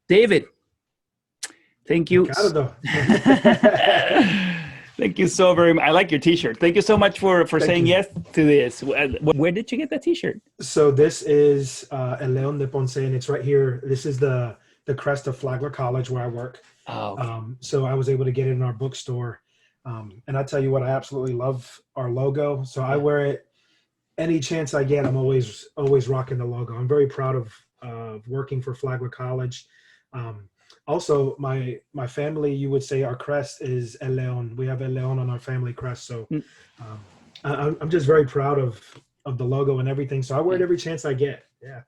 David, thank you. Ricardo. Thank you so very much. I like your t-shirt. Thank you so much for Thank saying you. yes to this. Where did you get that t-shirt? So this is El León de Ponce, and it's right here. This is the crest of Flagler College where I work. Oh, okay. So I was able to get it in our bookstore. And I tell you what, I absolutely love our logo. So I Yeah. wear it any chance I get. I'm always rocking the logo. I'm very proud of working for Flagler College. Um, Also, my family, you would say our crest is El León. We have El León on our family crest. So Mm, um, I'm just very proud of the logo and everything. So I wear it yeah. every chance I get. Yeah.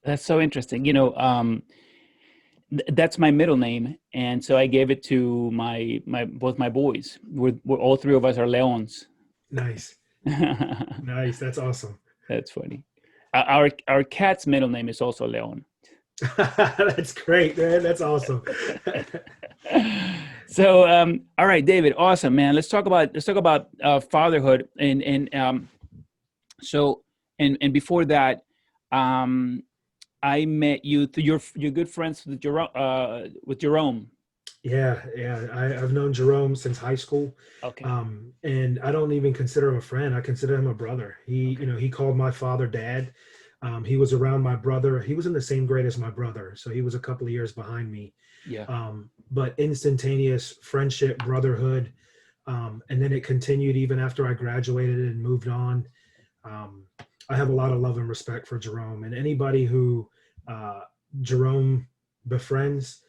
That's so interesting. That's my middle name, and so I gave it to my both my boys. We're all three of us are Leons. Nice. Nice. That's awesome. That's funny. Our cat's middle name is also Leon. That's great, man. That's awesome. So, all right, David, awesome, man. Let's talk about fatherhood, and so and before that, um, I met you through your good friends with Jerome. With Jerome. Yeah. I've known Jerome since high school, Okay. and I don't even consider him a friend. I consider him a brother. Okay. He called my father dad. He was around my brother. He was in the same grade as my brother, so he was a couple of years behind me. Yeah. But instantaneous friendship, brotherhood, and then it continued even after I graduated and moved on. Um, I have a lot of love and respect for Jerome, and anybody who uh, Jerome befriends,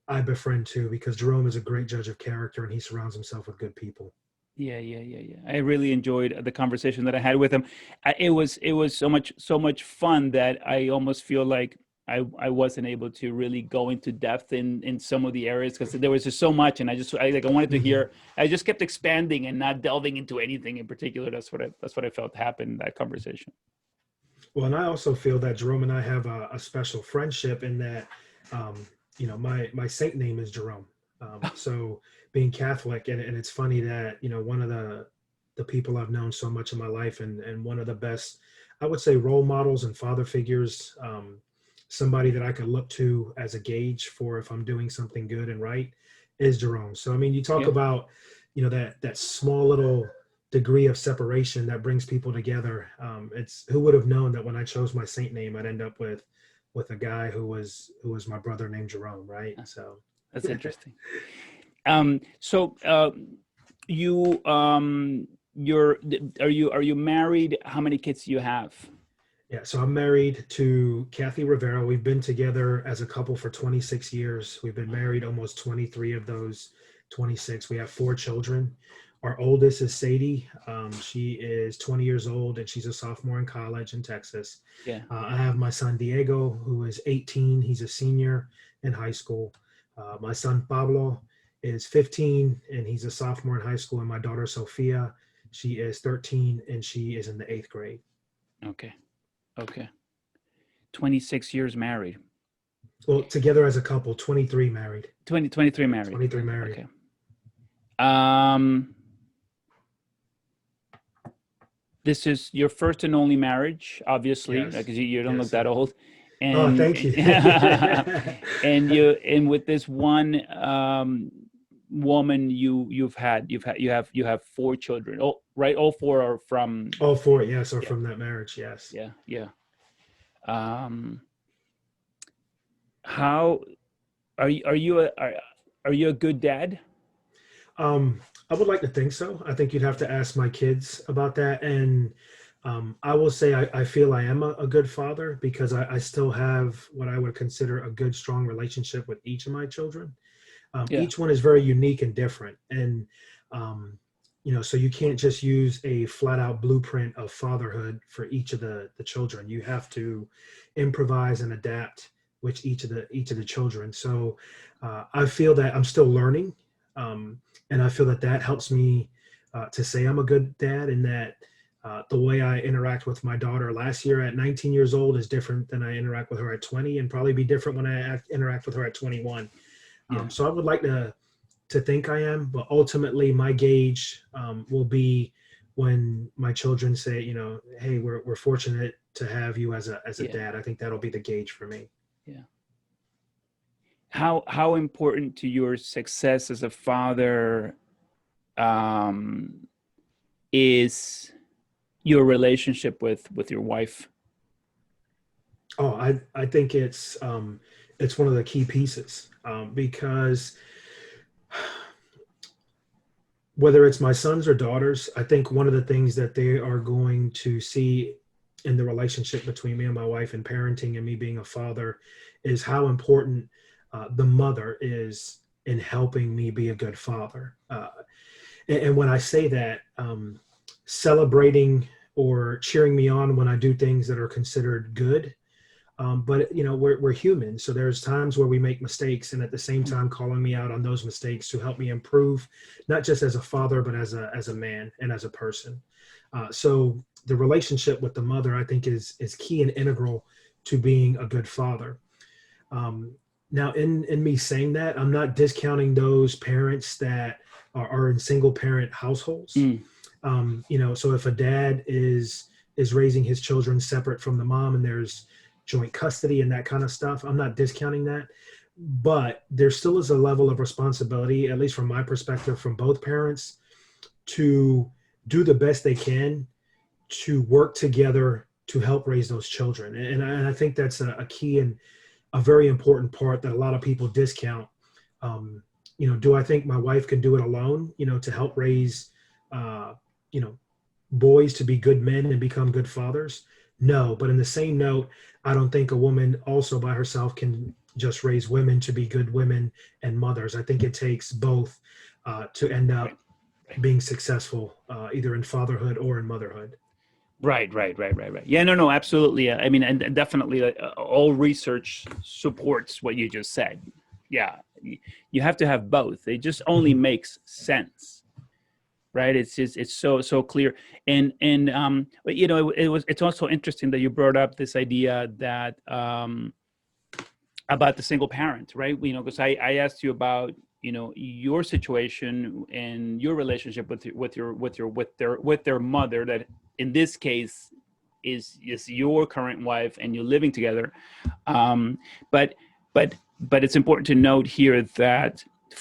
I befriend too, because Jerome is a great judge of character and he surrounds himself with good people. Yeah. I really enjoyed the conversation that I had with him. It was so much fun that I almost feel like I wasn't able to really go into depth in some of the areas because there was just so much, and I wanted to Mhm. hear. I just kept expanding and not delving into anything in particular. That's what I felt happened in that conversation. Well, and I also feel that Jerome and I have a special friendship in that, um, my saint name is Jerome. So being Catholic, and it's funny that, one of the people I've known so much in my life, and one of the best, I would say, role models and father figures, somebody that I could look to as a gauge for if I'm doing something good and right, is Jerome. So, I mean, you talk Yeah. about, that small little degree of separation that brings people together. It's who would have known that when I chose my saint name, I'd end up with a guy who was my brother named Jerome, right? So That's interesting. So you you're are you married? How many kids do you have? yeah, so I'm married to Kathy Rivera. We've been together as a couple for 26 years. We've been married almost 23 of those 26. We have four children. Our oldest is Sadie. She is 20 years old and she's a sophomore in college in Texas. Yeah. I have my son Diego, who is 18. He's a senior in high school. My son Pablo is 15 and he's a sophomore in high school. And my daughter Sophia, she is 13 and she is in the eighth grade. Okay. Okay. 26 years married. Well, together as a couple, 23 married. 23 married. 23 Okay. married. Okay. Um, this is your first and only marriage, obviously, Yes. because you don't look Yes. that old. Oh, And thank you. and with this one woman you have four children. Oh, right. All four are from. All four, yes, are Yeah. from that marriage, yes. Yeah. Um, how are you a good dad? Um, I would like to think so. I think you'd have to ask my kids about that. And I will say I feel I am a good father because I still have what I would consider a good, strong relationship with each of my children. Yeah. Each one is very unique and different. And, so you can't just use a flat out blueprint of fatherhood for each of the children. You have to improvise and adapt with each of the children. So I feel that I'm still learning. And I feel that helps me to say I'm a good dad, and that the way I interact with my daughter last year at 19 years old is different than I interact with her at 20, and probably be different when I interact with her at 21. Yeah. So I would like to think I am, but ultimately my gauge will be when my children say, hey, we're fortunate to have you as a Yeah. dad. I think that'll be the gauge for me. Yeah. how important to your success as a father um, is your relationship with your wife? Oh, I think it's one of the key pieces, because whether it's my sons or daughters, I think one of the things that they are going to see in the relationship between me and my wife and parenting and me being a father is how important the mother is in helping me be a good father. And when I say that, celebrating or cheering me on when I do things that are considered good, but we're human, so there's times where we make mistakes, and at the same time calling me out on those mistakes to help me improve, not just as a father, but as a man and as a person. So the relationship with the mother, I think, is key and integral to being a good father. Um, Now, in me saying that, I'm not discounting those parents that are in single parent households. Mm, So if a dad is raising his children separate from the mom and there's joint custody and that kind of stuff, I'm not discounting that. But there still is a level of responsibility, at least from my perspective, from both parents to do the best they can to work together to help raise those children. And I think that's a key and a very important part that a lot of people discount. Do I think my wife can do it alone, to help raise, uh, you know, boys to be good men and become good fathers? No, but in the same note, I don't think a woman also by herself can just raise women to be good women and mothers. I think it takes both to end right, up right. being successful, either in fatherhood or in motherhood. Right. Yeah, no, absolutely. I mean, and definitely, all research supports what you just said. Yeah, you have to have both. It just only Mhm. makes sense, right? It's just it's so clear. And but it's also interesting that you brought up this idea that about the single parent, right? Because I asked you about your situation and your relationship with their mother, that in this case is your current wife, and you're living together. um but but it's important to note here that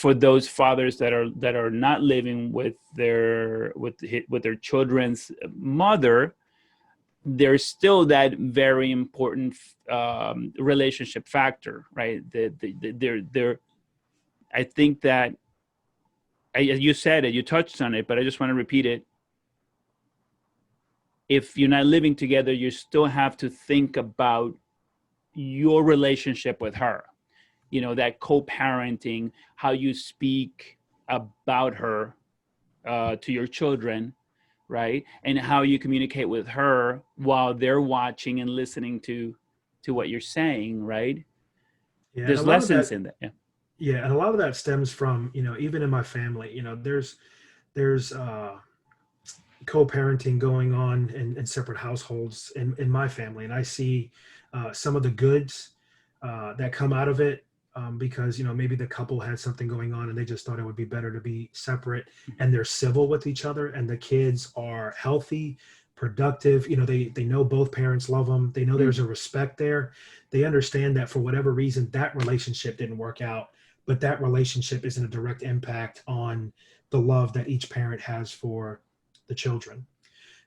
for those fathers that are not living with their children's mother, there's still that very important relationship factor, right? They're I think that you said it, you touched on it, but I just want to repeat it. If you're not living together, you still have to think about your relationship with her. That co-parenting, how you speak about her to your children, right? And how you communicate with her while they're watching and listening to what you're saying, right? Yeah, and a There's lot of lessons that, in that. Yeah. yeah, and a lot of that stems from, even in my family, there's co-parenting going on in separate households in my family, and I see some of the goods that come out of it, because maybe the couple had something going on and they just thought it would be better to be separate, and they're civil with each other, and the kids are healthy, productive. They know both parents love them. They know there's Mm. a respect there. They understand that for whatever reason that relationship didn't work out, but that relationship isn't a direct impact on the love that each parent has for the children.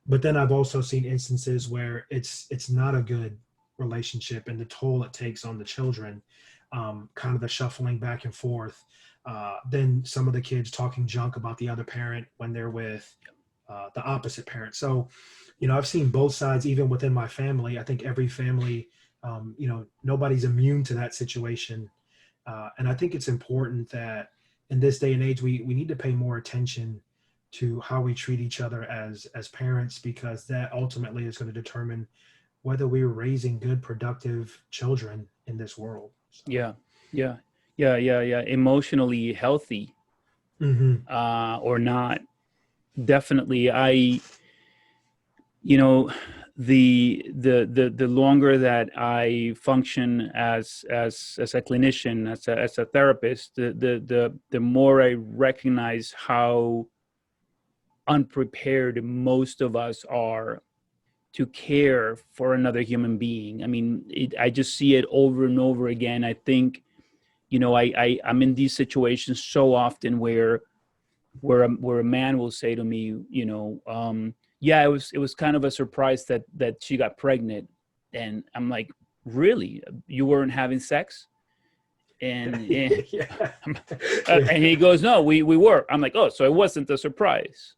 But then I've also seen instances where it's not a good relationship, and the toll it takes on the children, kind of the shuffling back and forth. Then some of the kids talking junk about the other parent when they're with the opposite parent. So, I've seen both sides even within my family. I think every family, nobody's immune to that situation. And I think it's important that in this day and age, we need to pay more attention to how we treat each other as parents, because that ultimately is going to determine whether we're raising good, productive children in this world. So, Yeah. Yeah. Yeah. Emotionally healthy, hmm or not. Definitely. You know, the longer that I function as a clinician, as a therapist, the more I recognize how unprepared most of us are to care for another human being. I mean, I just see it over and over again. I think I'm in these situations so often where a man will say to me, yeah, it was kind of a surprise that she got pregnant. And I'm like, really? You weren't having sex? And Yeah. Yeah. and he goes, no, we were. I'm like, oh, so it wasn't a surprise.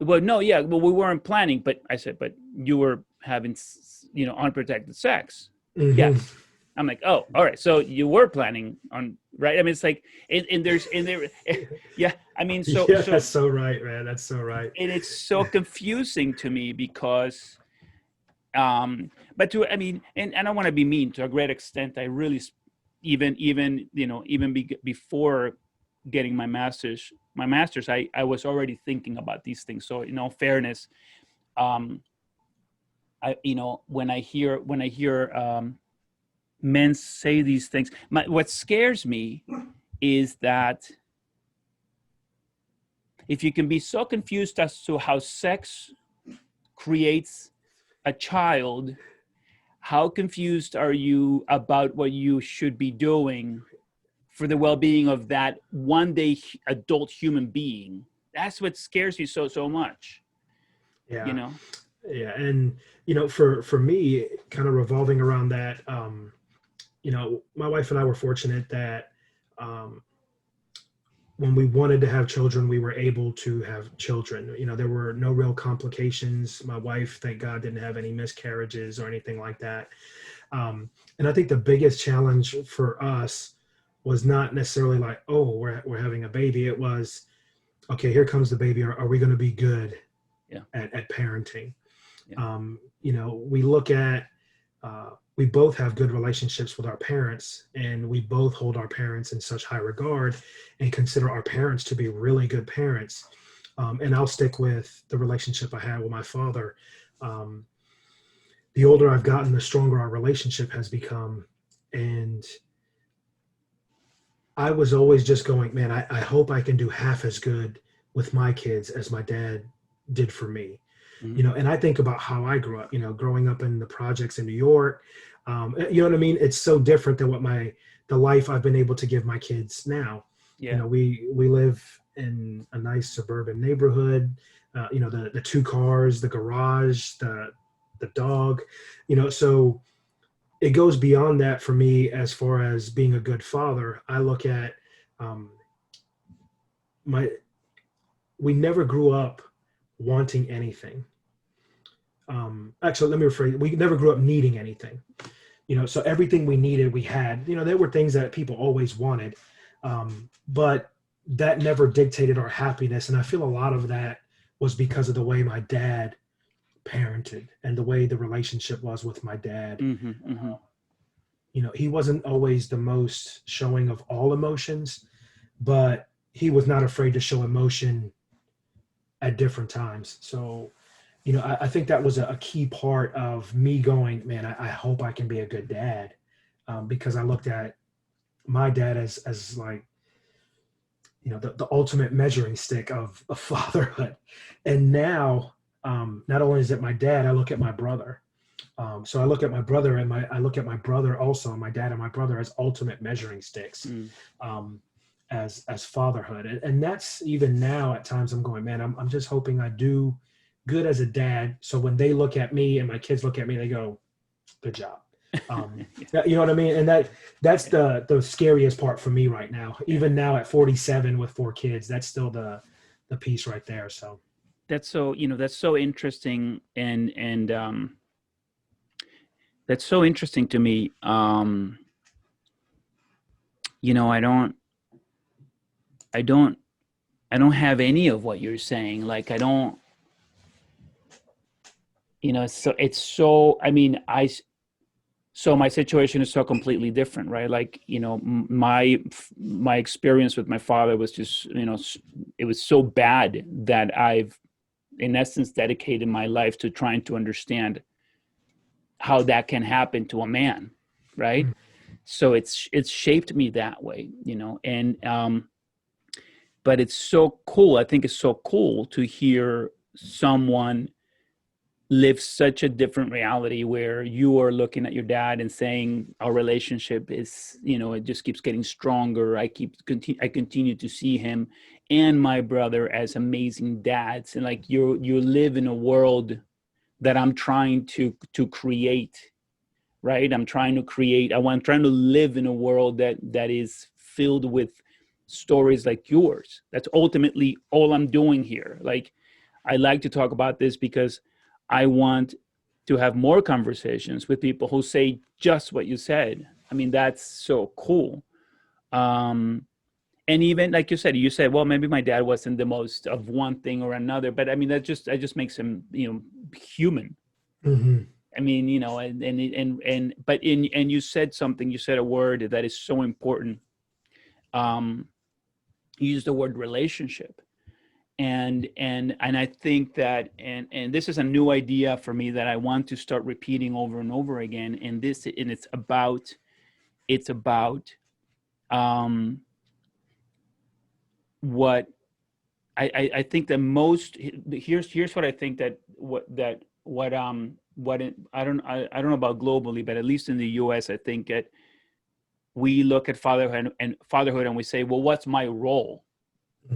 Well, no, yeah, well, we weren't planning, but I said, but you were having, unprotected sex. Hmm. Yes. I'm like, oh, all right. So you were planning on, right? I mean, it's like, and there, yeah. I mean, so Yeah, that's so, so right, man. That's so right. and it's so confusing to me because, but I mean, and I don't want to be mean. To a great extent, I really, even before getting my master's, I was already thinking about these things. So, in all fairness, um, when I hear men say these things, what scares me is that if you can be so confused as to how sex creates a child, how confused are you about what you should be doing for the well-being of that one day adult human being? That's what scares me so much, you Yeah. know? Yeah. And, for me, kind of revolving around that, my wife and I were fortunate that, um, when we wanted to have children, we were able to have children. There were no real complications. My wife, thank God, didn't have any miscarriages or anything like that. And I think the biggest challenge for us was not necessarily like, oh, we're having a baby. It was, okay, here comes the baby. Are we going to be good Yeah. at parenting? Yeah. We look at, we both have good relationships with our parents, and we both hold our parents in such high regard and consider our parents to be really good parents. And I'll stick with the relationship I had with my father. Um, the older I've gotten, the stronger our relationship has become. And I was always just going, man, I hope I can do half as good with my kids as my dad did for me. Mm-hmm. And I think about how I grew up, growing up in the projects in New York. You know what I mean? It's so different than the life I've been able to give my kids now. Yeah. We live in a nice suburban neighborhood. The two cars, the garage, the dog. So it goes beyond that for me as far as being a good father. I look at, um, my we never grew up wanting anything. Actually, let me rephrase. We never grew up needing anything. So everything we needed, we had. There were things that people always wanted, but that never dictated our happiness. And I feel a lot of that was because of the way my dad parented and the way the relationship was with my dad. Mm-hmm. Mm-hmm. He wasn't always the most showing of all emotions, but he was not afraid to show emotion at different times. So, I think that was a key part of me going, man, I hope I can be a good dad, because I looked at my dad as like, the ultimate measuring stick of fatherhood. And now, not only is it my dad, I look at my brother. So I look at my brother I look at my brother also, my dad and my brother, as ultimate measuring sticks, as fatherhood. And that's, even now at times I'm going, man, I'm just hoping I do good as a dad. So when they look at me and my kids look at me, they go, good job. You know what I mean? And that's the scariest part for me right now. Even now at 47 with 4 kids, that's still the piece right there. So that's so interesting, and that's so interesting to me. I don't I don't have any of what you're saying. Like, I don't, so I mean, so my situation is so completely different, right? Like, my experience with my father was just, it was so bad that I've, in essence, dedicated my life to trying to understand how that can happen to a man, right? So it's shaped me that way, and but it's so cool. I think it's so cool to hear someone live such a different reality where you are looking at your dad and saying our relationship is, it just keeps getting stronger. I continue to see him and my brother as amazing dads, and like you live in a world that I'm trying to create, right? I'm trying to live in a world that is filled with stories like yours. That's ultimately all I'm doing here. Like, I like to talk about this because I want to have more conversations with people who say just what you said. I mean, that's so cool. um and even like you said, well, maybe my dad wasn't the most of one thing or another, but I mean, that just makes him, human. Hmm. I mean, but you said something, you said a word that is so important. Um, you used the word relationship. And I think that, and this is a new idea for me that I want to start repeating over and over again. And it's about um what I think the most, here's what I think, I don't know about globally, but at least in the US, I think that we look at fatherhood and we say, well, what's my role?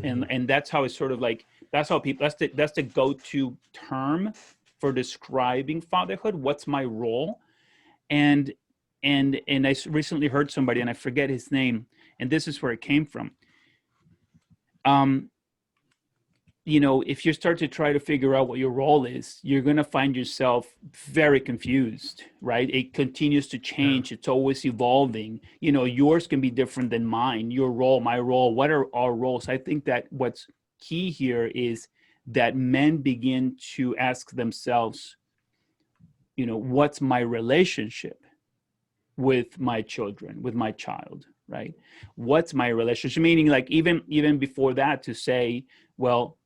and Hmm. and that's how it's sort of like, that's how people, that's the go-to term for describing fatherhood. What's my role? And and and I recently heard somebody, and I forget his name, and this is where it came from. um if you start to try to figure out what your role is, you're going to find yourself very confused, right? It continues to Yeah. change. It's always evolving. Yours can be different than mine. Your role, my role, what are our roles? I think that what's key here is that men begin to ask themselves, what's my relationship with my children, with my child, right? What's my relationship? Meaning, like, even before that, to say, well,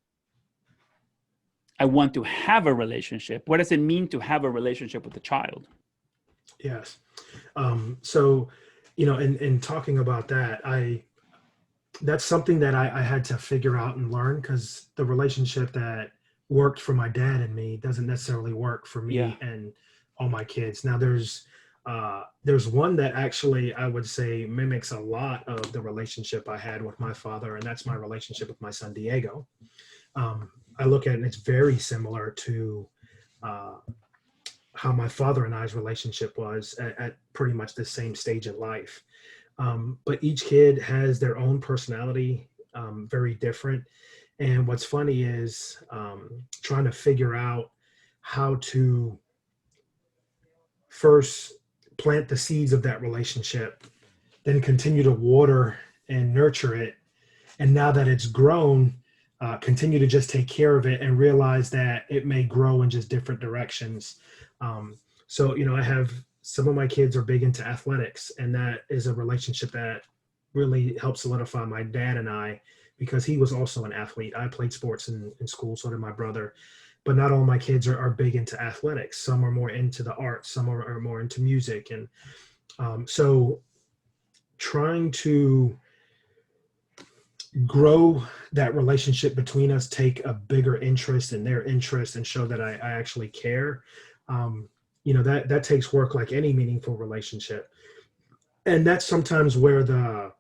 I want to have a relationship. What does it mean to have a relationship with a child? Yes. So, in talking about that, that's something that I had to figure out and learn, because the relationship that worked for my dad and me doesn't necessarily work for Yeah. me and all my kids. Now there's one that actually I would say mimics a lot of the relationship I had with my father, and that's my relationship with my son Diego. Um, I look at it and it's very similar to uh, how my father and I's relationship was at pretty much the same stage in life. But each kid has their own personality, very different. And what's funny is trying to figure out how to first plant the seeds of that relationship, then continue to water and nurture it. And now that it's grown, continue to just take care of it and realize that it may grow in just different directions. So, I have some of my kids are big into athletics, and that is a relationship that really helped solidify my dad and I, because he was also an athlete. I played sports in school, so did my brother. But not all my kids are big into athletics. Some are more into the arts, some are more into music. And so trying to grow that relationship between us, take a bigger interest in their interest, and show that I actually care. Um, that takes work, like any meaningful relationship. And that's sometimes where the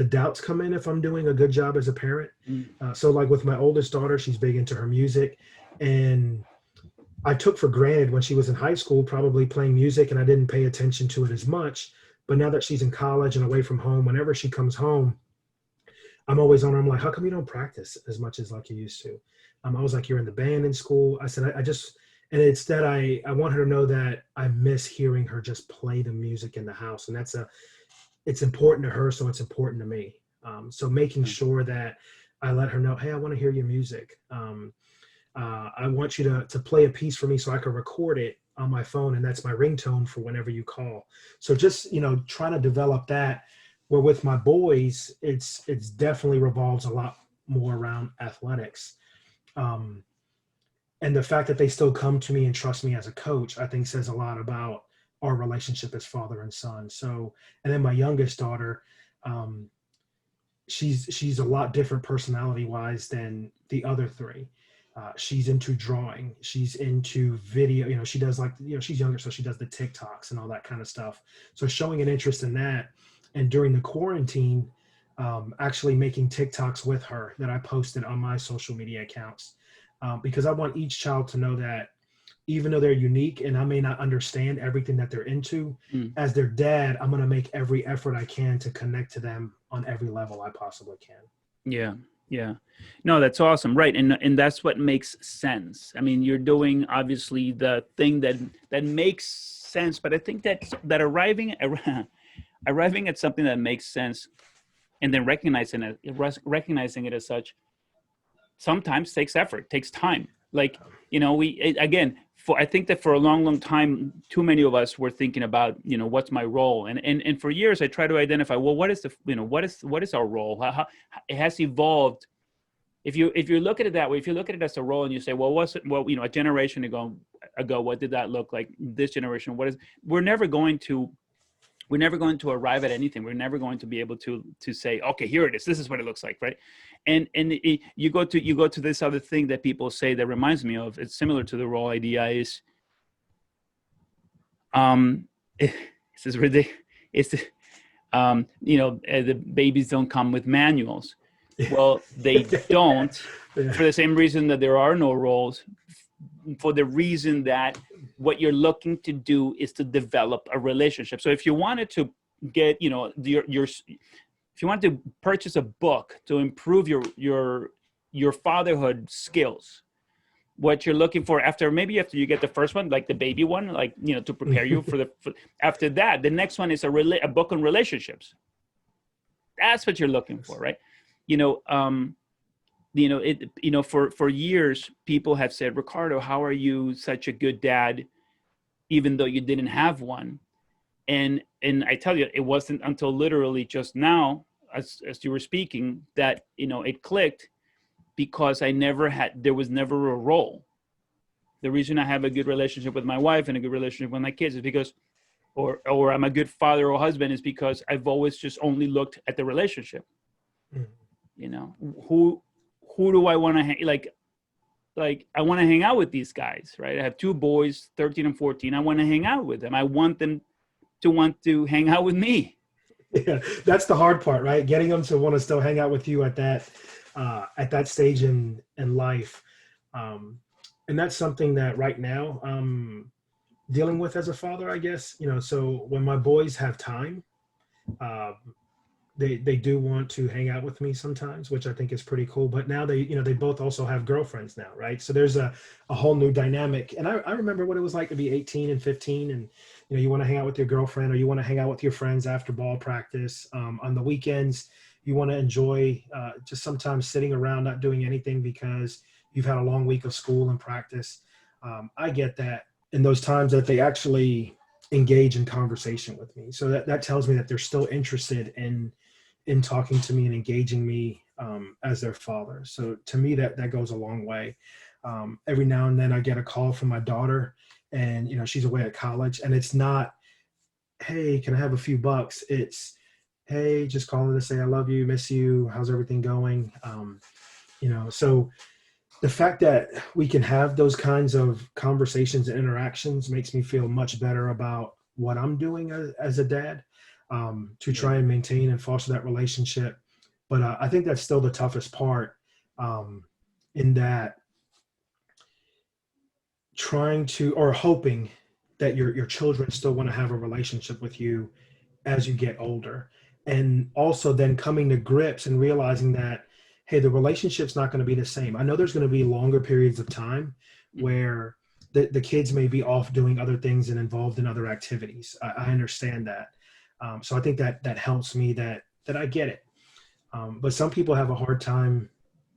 doubts come in if I'm doing a good job as a parent. Mm. So like with my oldest daughter, she's big into her music, and I took for granted when she was in high school probably playing music, and I didn't pay attention to it as much. But now that she's in college and away from home, whenever she comes home, I'm always on her. I'm like, how come you don't practice as much as like you used to? I was like, you're in the band in school. I said, I just, and it's that I want her to know that I miss hearing her just play the music in the house. And it's important to her. So it's important to me. So making Yeah. sure that I let her know, hey, I want to hear your music. I want you to play a piece for me so I can record it on my phone, and that's my ringtone for whenever you call. So just trying to develop that. Where with my boys, it's definitely revolves a lot more around athletics, um, and the fact that they still come to me and trust me as a coach, I think says a lot about our relationship as father and son. So, and then my youngest daughter, um, she's a lot different personality wise than the other three. She's into drawing. She's into video. She does like, she's younger, so she does the TikToks and all that kind of stuff. So showing an interest in that. And during the quarantine, actually making TikToks with her that I posted on my social media accounts, because I want each child to know that even though they're unique and I may not understand everything that they're into, Mm. as their dad, I'm going to make every effort I can to connect to them on every level I possibly can. Yeah. Yeah. No, that's awesome. Right. And that's what makes sense. I mean, you're doing obviously the thing that makes sense, but I think that arriving at something that makes sense and then recognizing it as such sometimes takes effort, takes time. Like, again, I think that for a long time, too many of us were thinking about, what's my role? And for years I try to identify, well, what is our role? How it has evolved. If you look at it that way, if you look at it as a role and you say, well, a generation ago, what did that look like? This generation, we're never going to arrive at anything. We're never going to be able to say, okay, here it is. This is what it looks like, right? And you go to this other thing that people say that reminds me of. It's similar to the role idea. Is this is ridiculous. It's the babies don't come with manuals. Well, they don't, Yeah. for the same reason that there are no roles. For the reason that what you're looking to do is to develop a relationship. So if you wanted to get, if you want to purchase a book to improve your fatherhood skills, what you're looking for after you get the first one, like the baby one, like, to prepare you after that, the next one is a book on relationships. That's what you're looking for, right? For years, people have said, Ricardo, how are you such a good dad, even though you didn't have one? And I tell you, it wasn't until literally just now, as you were speaking, that, it clicked, because there was never a role. The reason I have a good relationship with my wife and a good relationship with my kids is because, or I'm a good father or husband, is because I've always just only looked at the relationship. Who do I want to like I want to hang out with these guys, right? I have two boys, 13 and 14. I want to hang out with them. I want them to want to hang out with me. Yeah, that's the hard part, right? Getting them to want to still hang out with you at that stage in life. And that's something that right now I'm dealing with as a father, I guess. So when my boys have time, they do want to hang out with me sometimes, which I think is pretty cool. But now they both also have girlfriends now, right? So there's a whole new dynamic. And I remember what it was like to be 18 and 15, and you want to hang out with your girlfriend, or you want to hang out with your friends after ball practice. On the weekends, you want to enjoy just sometimes sitting around not doing anything because you've had a long week of school and practice. I get that. In those times that they actually engage in conversation with me, so that tells me that they're still interested in talking to me and engaging me as their father. So to me, that goes a long way. Every now and then I get a call from my daughter, and she's away at college, and it's not, hey, can I have a few bucks? It's, hey, just calling to say I love you, miss you, how's everything going? So the fact that we can have those kinds of conversations and interactions makes me feel much better about what I'm doing as a dad, to try and maintain and foster that relationship. But I think that's still the toughest part, in that trying to, or hoping that your children still want to have a relationship with you as you get older. And also then coming to grips and realizing that, hey, the relationship's not going to be the same. I know there's going to be longer periods of time where the kids may be off doing other things and involved in other activities. I understand that. So I think that helps me that I get it. But some people have a hard time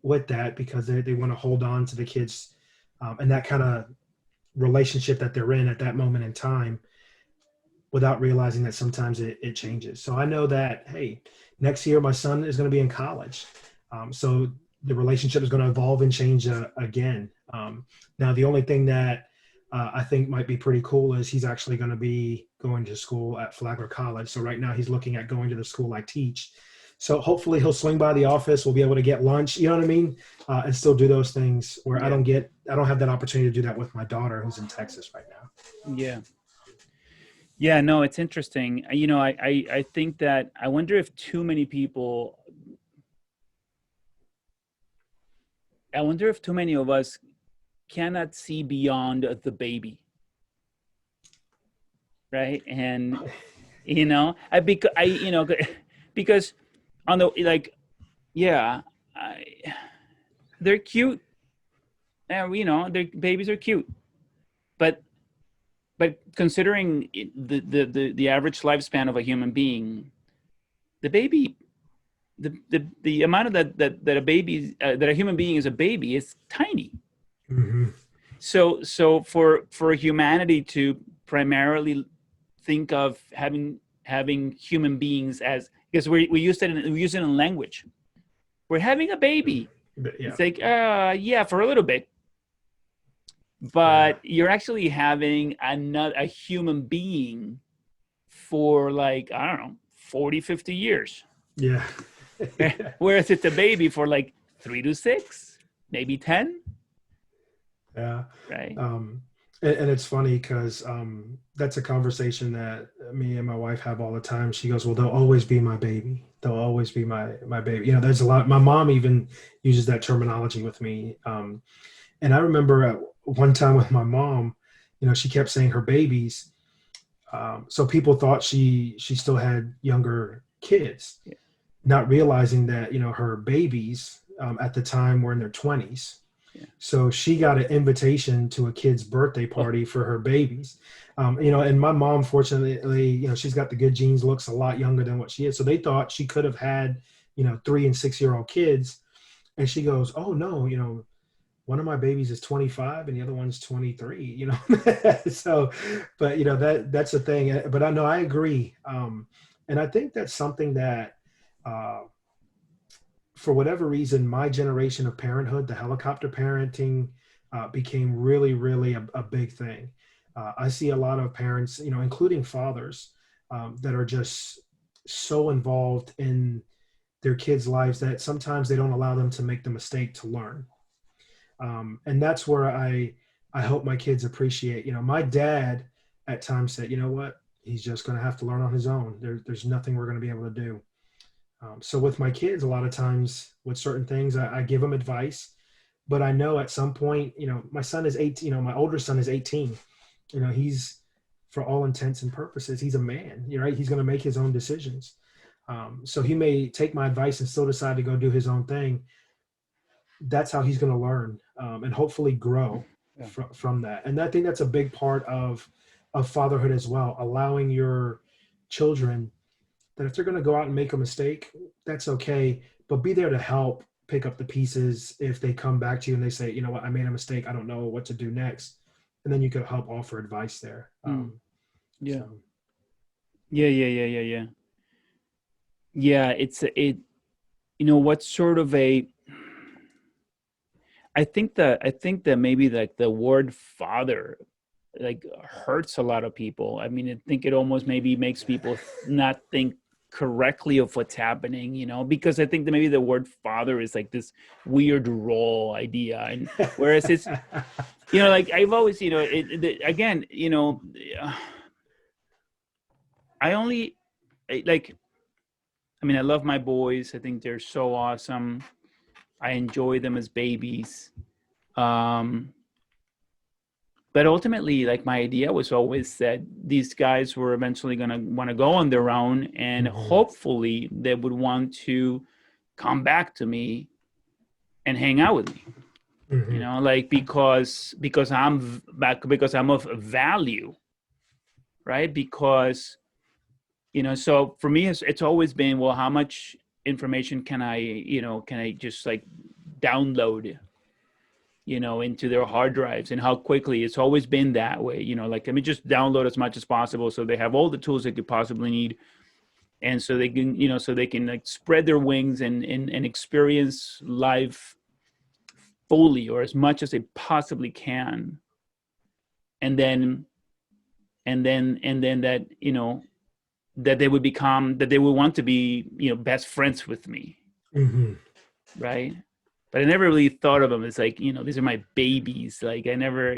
with that because they want to hold on to the kids, and that kind of relationship that they're in at that moment in time, without realizing that sometimes it changes. So I know that, hey, next year my son is going to be in college. So the relationship is going to evolve and change again. Now, the only thing that I think might be pretty cool is he's actually going to be going to school at Flagler College. So right now he's looking at going to the school I teach. So hopefully he'll swing by the office. We'll be able to get lunch. You know what I mean? And still do those things where Yeah. I don't have that opportunity to do that with my daughter who's in Texas right now. Yeah. Yeah, no, it's interesting. I think that I wonder if too many people, I wonder if too many of us cannot see beyond the baby, right? And because on the like, yeah, I, they're cute, and their babies are cute, but considering the average lifespan of a human being, the baby, the amount of that a baby that a human being is a baby is tiny. Mm-hmm. So for humanity to primarily think of having human beings as, because we use it in language. We're having a baby. But yeah, It's like yeah, for a little bit, yeah, but you're actually having a human being for like, I don't know, 40, 50 years. yeah, yeah. Whereas it's a baby for like 3 to 6, maybe 10, Yeah. right? And it's funny because that's a conversation that me and my wife have all the time. She goes, "Well, they'll always be my baby. They'll always be my baby." You know, there's a lot. My mom even uses that terminology with me. And I remember at one time with my mom, you know, she kept saying her babies. So people thought she still had younger kids, Yeah. not realizing that, you know, her babies at the time were in their 20s. Yeah. So she got an invitation to a kid's birthday Oh, party for her babies. You know, and my mom, fortunately, you know, she's got the good genes, looks a lot younger than what she is. So they thought she could have had, you know, 3 and 6 year old kids. And she goes, "Oh no, you know, one of my babies is 25 and the other one's 23, you know." So, but you know, that's the thing. But I know I agree. And I think that's something that, uh, for whatever reason, my generation of parenthood, the helicopter parenting, became really, really a big thing. I see a lot of parents, you know, including fathers, that are just so involved in their kids' lives that sometimes they don't allow them to make the mistake to learn. And that's where I hope my kids appreciate. You know, my dad at times said, "You know what? He's just going to have to learn on his own. There's nothing we're going to be able to do." So with my kids, a lot of times with certain things, I give them advice, but I know at some point, you know, my son is 18. You know, my older son is 18. You know, he's, for all intents and purposes, he's a man. You're right. He's going to make his own decisions. So he may take my advice and still decide to go do his own thing. That's how he's going to learn, and hopefully grow yeah. from that. And I think that's a big part of fatherhood as well, allowing your children that if they're going to go out and make a mistake, that's okay, but be there to help pick up the pieces if they come back to you and they say, "You know what, I made a mistake, I don't know what to do next," and then you could help offer advice there. Mm, yeah. So Yeah, yeah, yeah, yeah, yeah. Yeah, what's sort of a, I think that maybe like the word father like hurts a lot of people. I mean, I think it almost maybe makes people not think correctly of what's happening, because I think that maybe the word father is like this weird role idea. And whereas it's, like I've always, again, I only like, I mean, I love my boys. I think they're so awesome. I enjoy them as babies. Um, but ultimately, like my idea was always that these guys were eventually going to want to go on their own, and Mhm, hopefully they would want to come back to me and hang out with me. mhm, Like because I'm back, because I'm of value, right? Because so for me, it's always been, well, how much information can I just like download into their hard drives, and how quickly. It's always been that way, like, let me just download as much as possible so they have all the tools they could possibly need. And so they can, like spread their wings and experience life fully, or as much as they possibly can. And then that, that they would want to be, best friends with me. Mm-hmm. Right. But I never really thought of them as like, these are my babies. Like I never,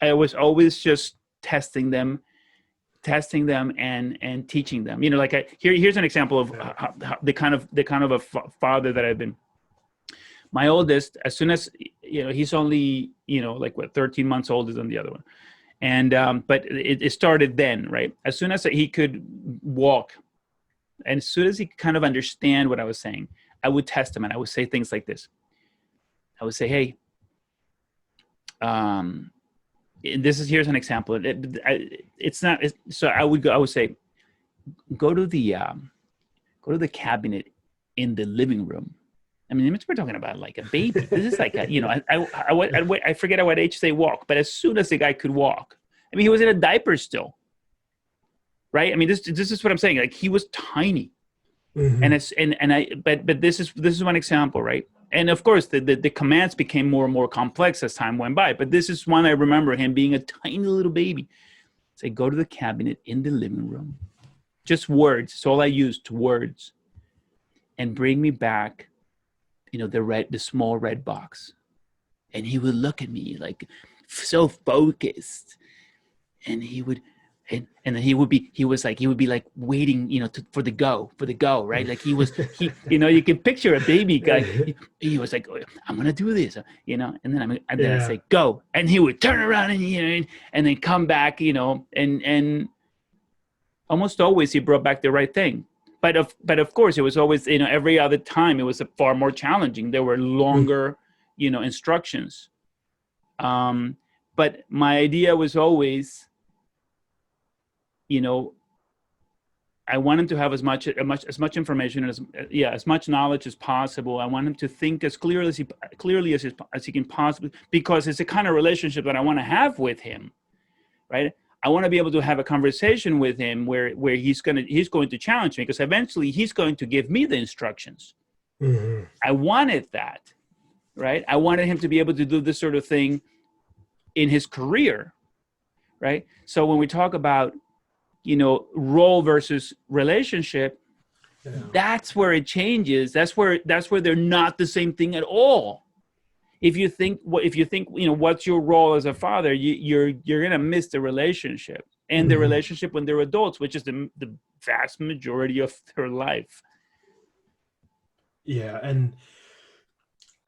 I was always just testing them and teaching them. Here's an example of Yeah. how the kind of a father that I've been. My oldest, as soon as he's only 13 months older than the other one, and but it started then, right? As soon as he could walk, and as soon as he could kind of understand what I was saying, I would test him, and I would say things like this. I would say, "Hey, here's an example. It's not. So I would say, go to the cabinet in the living room. I mean, we're talking about like a baby. This is like I forget at what age they walk, but as soon as the guy could walk, I mean, he was in a diaper still, right? I mean, this is what I'm saying. Like he was tiny, Mm-hmm. but this is one example, right? And of course, the commands became more and more complex as time went by. But this is one I remember him being a tiny little baby. Say, go to the cabinet in the living room. Just words. It's all I used, words. And bring me back, the small red box. And he would look at me like so focused. And he would, and then he would be like waiting, for the go, right? Like you can picture a baby guy. He was like, oh, I'm gonna do this, and then I say go, and he would turn around and then come back, and almost always he brought back the right thing. But of course, it was always, every other time it was far more challenging. There were longer, instructions. But my idea was always, I want him to have as much information as much knowledge as possible. I want him to think as clearly as he can possibly, because it's the kind of relationship that I want to have with him, right? I want to be able to have a conversation with him where he's going to challenge me, because eventually he's going to give me the instructions. Mm-hmm. I wanted that, right? I wanted him to be able to do this sort of thing in his career, right? So when we talk about, role versus relationship, that's where it changes. That's where they're not the same thing at all. If you think, what's your role as a father, you're gonna miss the relationship and the relationship when they're adults, which is the vast majority of their life. Yeah, and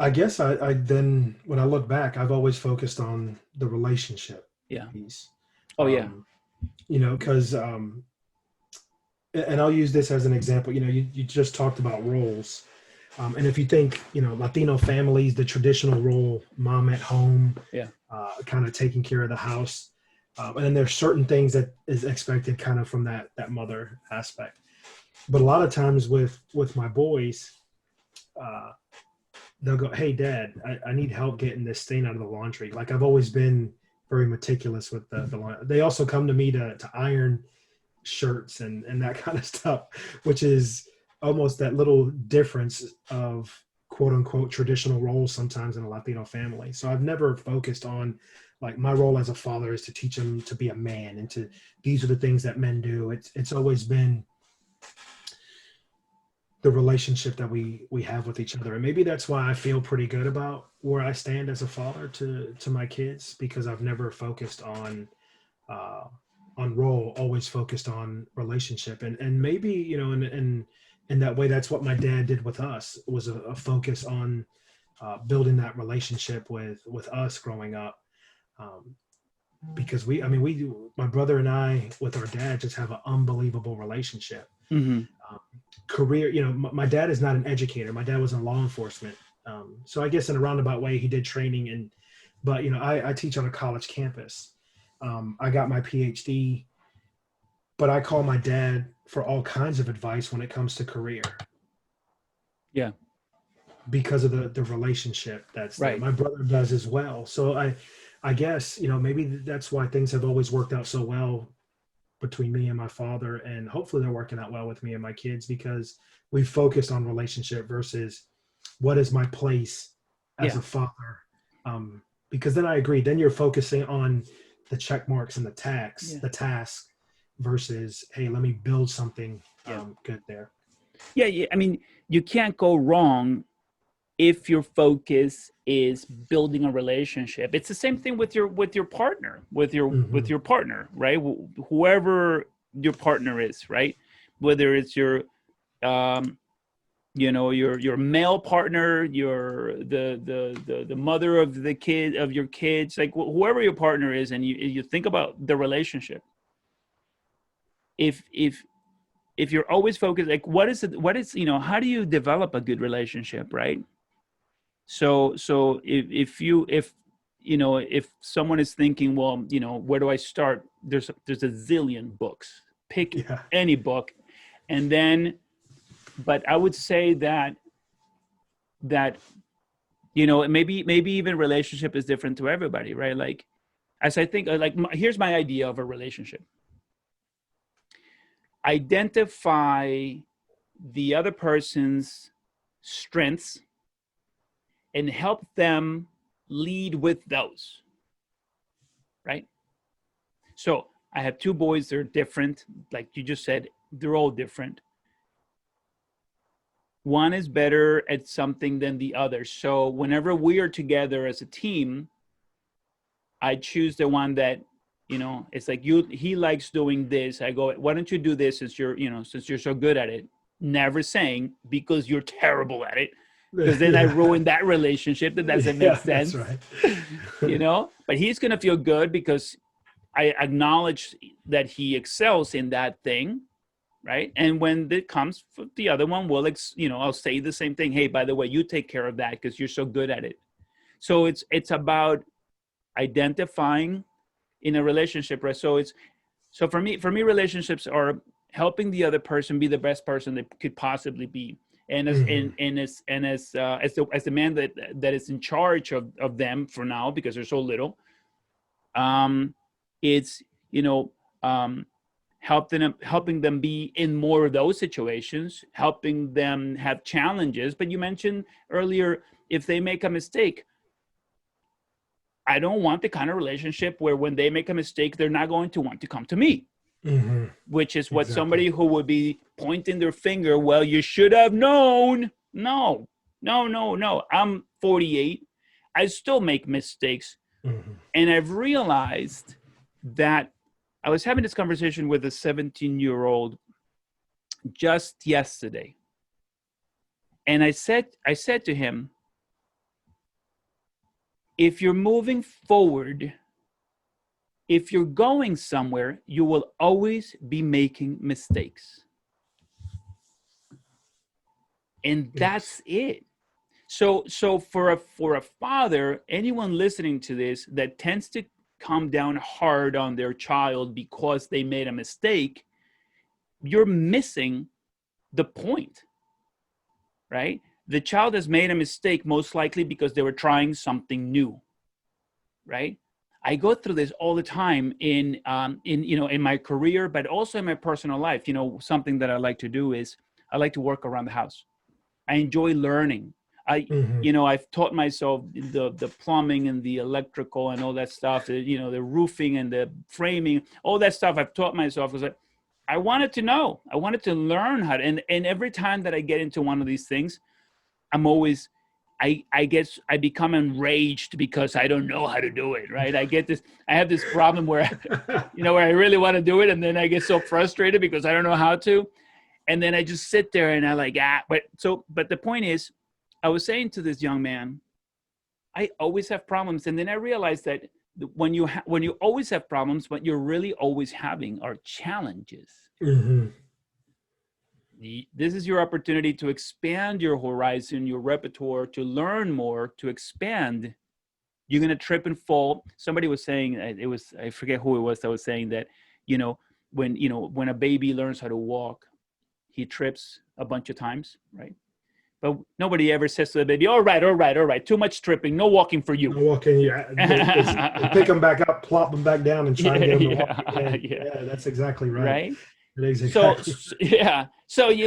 I guess I then, when I look back, I've always focused on the relationship piece. Oh yeah. Because and I'll use this as an example. You just talked about roles. And if you think, Latino families, the traditional role, mom at home, kind of taking care of the house. And then there's certain things that is expected kind of from that mother aspect. But a lot of times with my boys, they'll go, hey, Dad, I need help getting this stain out of the laundry. Like I've always been very meticulous with the laundry. They also come to me to iron shirts and that kind of stuff, which is almost that little difference of quote unquote traditional roles sometimes in a Latino family. So I've never focused on, like, my role as a father is to teach them to be a man and these are the things that men do. It's always been the relationship that we have with each other. And maybe that's why I feel pretty good about where I stand as a father to my kids, because I've never focused on role, always focused on relationship. And maybe, in that way, that's what my dad did with us, was a focus on building that relationship with us growing up. Because my brother and I with our dad just have an unbelievable relationship. Mm-hmm. Career, my dad is not an educator. My dad was in law enforcement. So I guess in a roundabout way, he did training, but I teach on a college campus. I got my PhD, but I call my dad for all kinds of advice when it comes to career. Yeah. Because of the relationship that's right. There. My brother does as well. So I guess, maybe that's why things have always worked out so well between me and my father, and hopefully they're working out well with me and my kids, because we focused on relationship versus what is my place as a father. Because then I agree, then you're focusing on the check marks and the task, versus, hey, let me build something Yeah. good there. Yeah, yeah. I mean, you can't go wrong if your focus is building a relationship. It's the same thing with your partner, with Hmm. your partner, right? Whoever your partner is, right? Whether it's your um your male partner, your the mother of the kid of your kids, like whoever your partner is, and you think about the relationship. If you're always focused, like what is how do you develop a good relationship, right? So if someone is thinking, well, where do I start? There's a zillion books. Pick Yeah. any book, and then, but I would say that maybe even relationship is different to everybody, right? Like, as I think, like, here's my idea of a relationship. Identify the other person's strengths and help them lead with those, right? So I have two boys, they're different. Like you just said, they're all different. One is better at something than the other. So whenever we are together as a team, I choose the one that, it's like he likes doing this. I go, why don't you do this since you're so good at it? Never saying because you're terrible at it, because then I Yeah. ruin that relationship. That doesn't make Yeah, that's sense, right. But he's gonna feel good because I acknowledge that he excels in that thing, right? And when it comes for the other one, I'll say the same thing. Hey, by the way, you take care of that because you're so good at it. So it's about identifying in a relationship, right? So for me, relationships are helping the other person be the best person they could possibly be. And as Hmm. as the man that is in charge of them for now, because they're so little, um, it's um, helping them be in more of those situations, helping them have challenges. But you mentioned earlier, if they make a mistake, I don't want the kind of relationship where when they make a mistake, they're not going to want to come to me, Hmm. which is what Exactly. somebody who would be pointing their finger, well, you should have known. No, no, no, no. I'm 48. I still make mistakes. Hmm. And I've realized that I was having this conversation with a 17-year-old just yesterday. And I said to him, if you're moving forward, if you're going somewhere, you will always be making mistakes. And Yes. that's it. So for a father, anyone listening to this that tends to come down hard on their child because they made a mistake, you're missing the point, right? The child has made a mistake most likely because they were trying something new, right? I go through this all the time in my career, but also in my personal life. Something that I like to do is I like to work around the house. I enjoy learning. Hmm. I've taught myself the plumbing and the electrical and all that stuff. The roofing and the framing, all that stuff. I've taught myself because I wanted to know. I wanted to learn how to. And every time that I get into one of these things, I'm always I guess I become enraged because I don't know how to do it, right? I have this problem where where I really want to do it, and then I get so frustrated because I don't know how to. And then I just sit there and I like, but the point is, I was saying to this young man, I always have problems. And then I realized that when you always have problems, what you're really always having are challenges. Hmm. This is your opportunity to expand your horizon, your repertoire, to learn more, to expand. You're going to trip and fall. Somebody was saying, I forget who it was that was saying that, when a baby learns how to walk, he trips a bunch of times, right? But nobody ever says to the baby, all right, all right, all right, too much tripping, no walking for you. No walking. Yeah, they pick them back up, plop them back down, and try and Yeah, get them to walk yeah, again. yeah. Yeah, that's exactly right. Right. That is So exactly. yeah, so we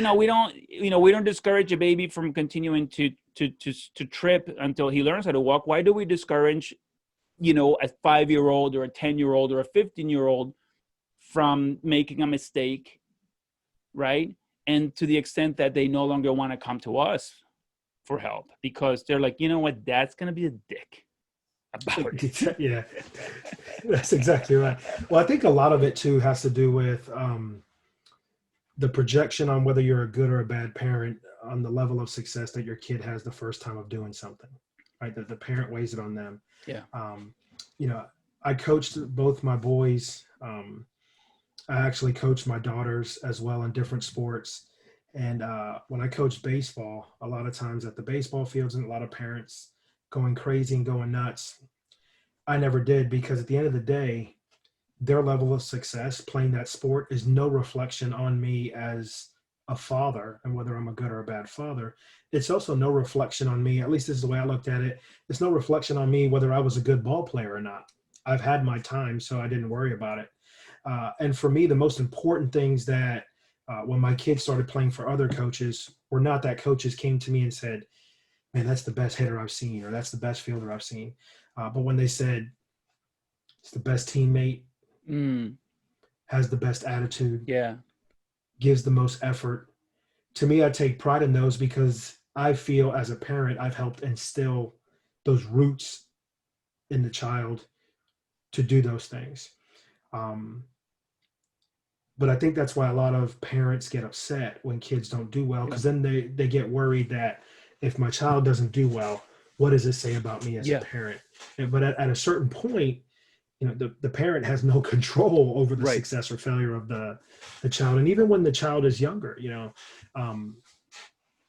don't discourage a baby from continuing to trip until he learns how to walk. Why do we discourage a 5-year-old or a 10-year-old or a 15-year-old from making a mistake, right? And to the extent that they no longer want to come to us for help because they're like, you know what, dad's going to be a dick about it. Yeah, that's exactly right. Well, I think a lot of it too has to do with the projection on whether you're a good or a bad parent on the level of success that your kid has the first time of doing something, right? That the parent weighs it on them. Yeah. You know, I coached both my boys. I actually coached my daughters as well in different sports. And when I coached baseball, a lot of times at the baseball fields and a lot of parents going crazy and going nuts. I never did because at the end of the day, their level of success playing that sport is no reflection on me as a father and whether I'm a good or a bad father. It's also no reflection on me, at least this is the way I looked at it. It's no reflection on me whether I was a good ball player or not. I've had my time, so I didn't worry about it. And for me, the most important things that when my kids started playing for other coaches were not that coaches came to me and said, man, that's the best hitter I've seen, or that's the best fielder I've seen. But when they said, it's the best teammate, has the best attitude, Yeah. gives the most effort. To me, I take pride in those because I feel as a parent, I've helped instill those roots in the child to do those things. But I think that's why a lot of parents get upset when kids don't do well, because then they get worried that if my child doesn't do well, what does it say about me as a parent? But at a certain point, you know, the parent has no control over the success or failure of the child. And even when the child is younger, you know,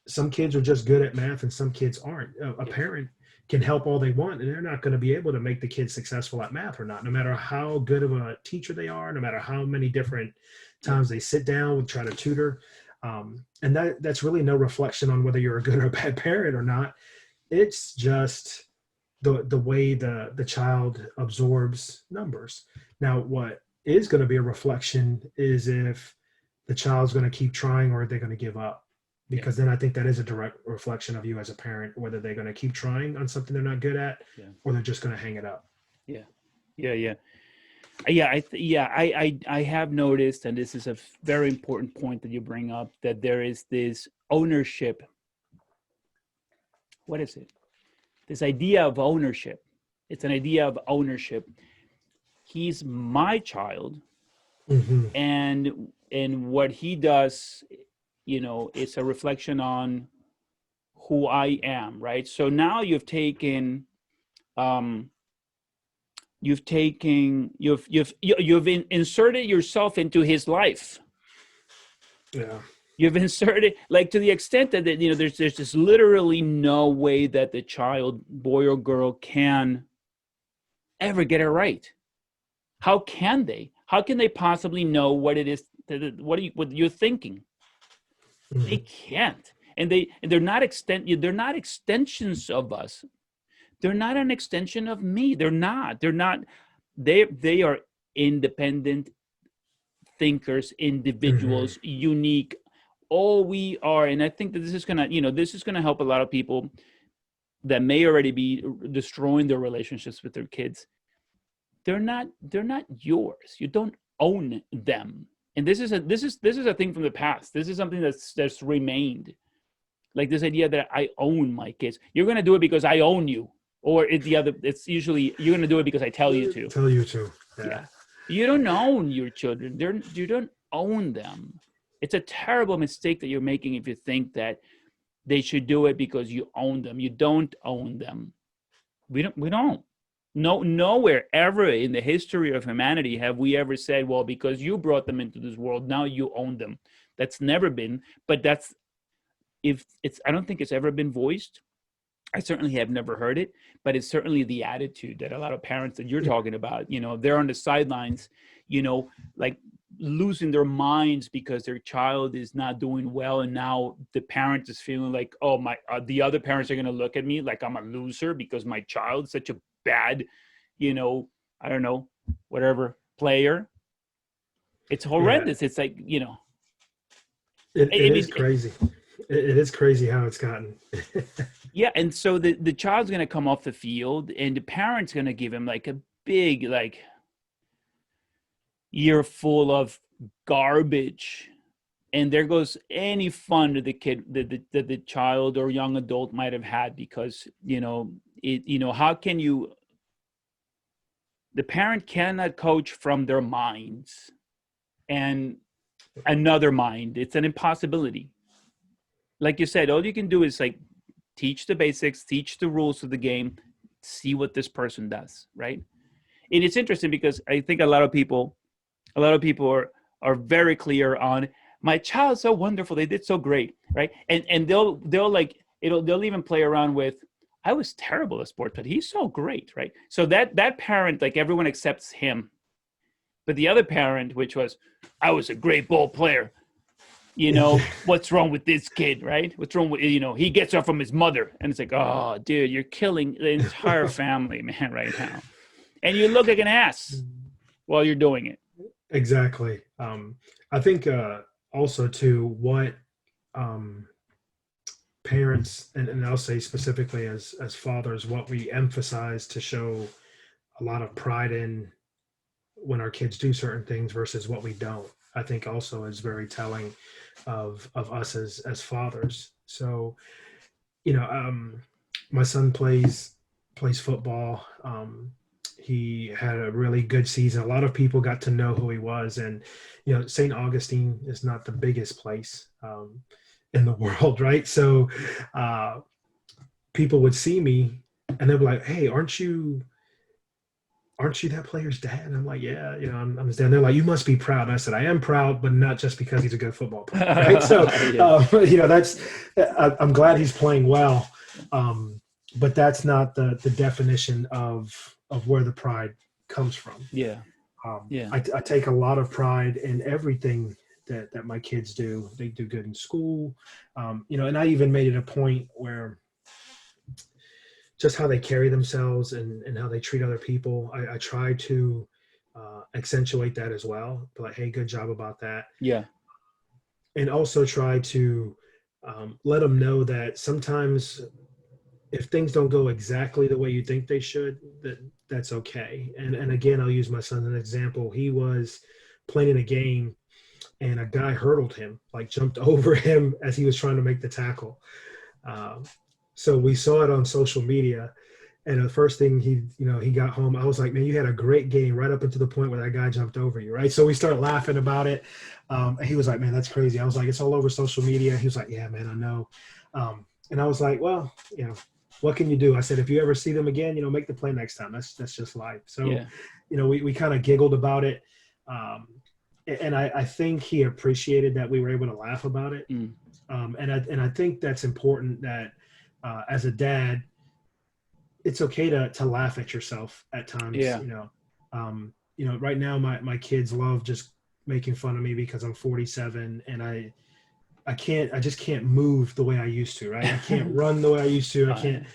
some kids are just good at math and some kids aren't. A parent can help all they want, and they're not going to be able to make the kid successful at math or not, no matter how good of a teacher they are, no matter how many different times they sit down and try to tutor. And that's really no reflection on whether you're a good or a bad parent or not. It's just the way the child absorbs numbers. Now, what is going to be a reflection is if the child's going to keep trying or they're going to give up. Because then I think that is a direct reflection of you as a parent, whether they're going to keep trying on something they're not good at, or they're just going to hang it up. I have noticed, and this is a very important point that you bring up, that there is this ownership. What is it? This idea of ownership. It's an idea of ownership. He's my child, and what he does, you know, it's a reflection on who I am, right? So now you've inserted yourself into his life. Yeah. You've inserted, like, to the extent that, you know, there's just literally no way that the child, boy or girl, can ever get it right. How can they? How can they possibly know what it is, what you're thinking? They can't, and they're not extensions of us. They're not an extension of me. They are independent thinkers, individuals, unique. All we are, and I think that this is gonna help a lot of people that may already be destroying their relationships with their kids. They're not yours. You don't own them. And this is a thing from the past. This is something that's remained. Like this idea that I own my kids. You're gonna do it because I own you, or it's usually you're gonna do it because I tell you to. Tell you to. Yeah. You don't own your children. You don't own them. It's a terrible mistake that you're making if you think that they should do it because you own them. You don't own them. We don't. No, nowhere ever in the history of humanity have we ever said, well, because you brought them into this world, now you own them. That's never been, but I don't think it's ever been voiced. I certainly have never heard it, but it's certainly the attitude that a lot of parents that you're talking about, you know, they're on the sidelines, you know, like losing their minds because their child is not doing well. And now the parent is feeling like, oh, the other parents are going to look at me like I'm a loser because my child's such a bad, you know, I don't know, whatever player. It's horrendous. It's like, you know, it is crazy. It is crazy how it's gotten. Yeah, and so the child's going to come off the field, and the parent's going to give him like a big, like, you're full of garbage, and there goes any fun that the kid, that the child or young adult might have had, because how can you, the parent cannot coach from their minds and another mind. It's an impossibility. Like you said, all you can do is like teach the basics, teach the rules of the game, see what this person does, right? And it's interesting because I think a lot of people are very clear on, my child's so wonderful, they did so great, right? And they'll like they'll even play around with, I was terrible at sports, but he's so great, right? So that parent, like, everyone accepts him. But the other parent, which was, I was a great ball player, what's wrong with this kid, right? What's wrong with, he gets off from his mother, and it's like, oh dude, you're killing the entire family, man, right now. And you look like an ass while you're doing it. Exactly. I think also too, what um, parents, and I'll say specifically as fathers, what we emphasize to show a lot of pride in when our kids do certain things versus what we don't, I think also is very telling of us as fathers. So, my son plays football. He had a really good season. A lot of people got to know who he was, and St. Augustine is not the biggest place in the world, right? So people would see me and they'd be like, "Hey, aren't you that player's dad?" And I'm like, "Yeah, I'm his dad." And they're like, "You must be proud." And I said, "I am proud, but not just because he's a good football player, right?" So, Yeah. that's, I'm glad he's playing well, but that's not the definition of where the pride comes from. Yeah. Yeah. I take a lot of pride in everything that my kids do. They do good in school, and I even made it a point where just how they carry themselves and how they treat other people. I try to accentuate that as well. But like, hey, good job about that. Yeah. And also try to let them know that sometimes if things don't go exactly the way you think they should, that's okay. And again, I'll use my son as an example. He was playing in a game and a guy hurdled him, like jumped over him as he was trying to make the tackle. Um, so we saw it on social media, and the first thing he got home, I was like, "Man, you had a great game right up until the point where that guy jumped over you, right?" So we started laughing about it, and he was like, "Man, that's crazy." I was like, "It's all over social media." He was like, "Yeah, man, I know." And I was like, "Well, what can you do?" I said, "If you ever see them again, make the play next time. That's just life." So, Yeah. we kind of giggled about it, and I think he appreciated that we were able to laugh about it. Mm. And I think that's important that as a dad, it's okay to laugh at yourself at times. Yeah. Right now my kids love just making fun of me because I'm 47 and I just can't move the way I used to, right? I can't run the way I used to. I can't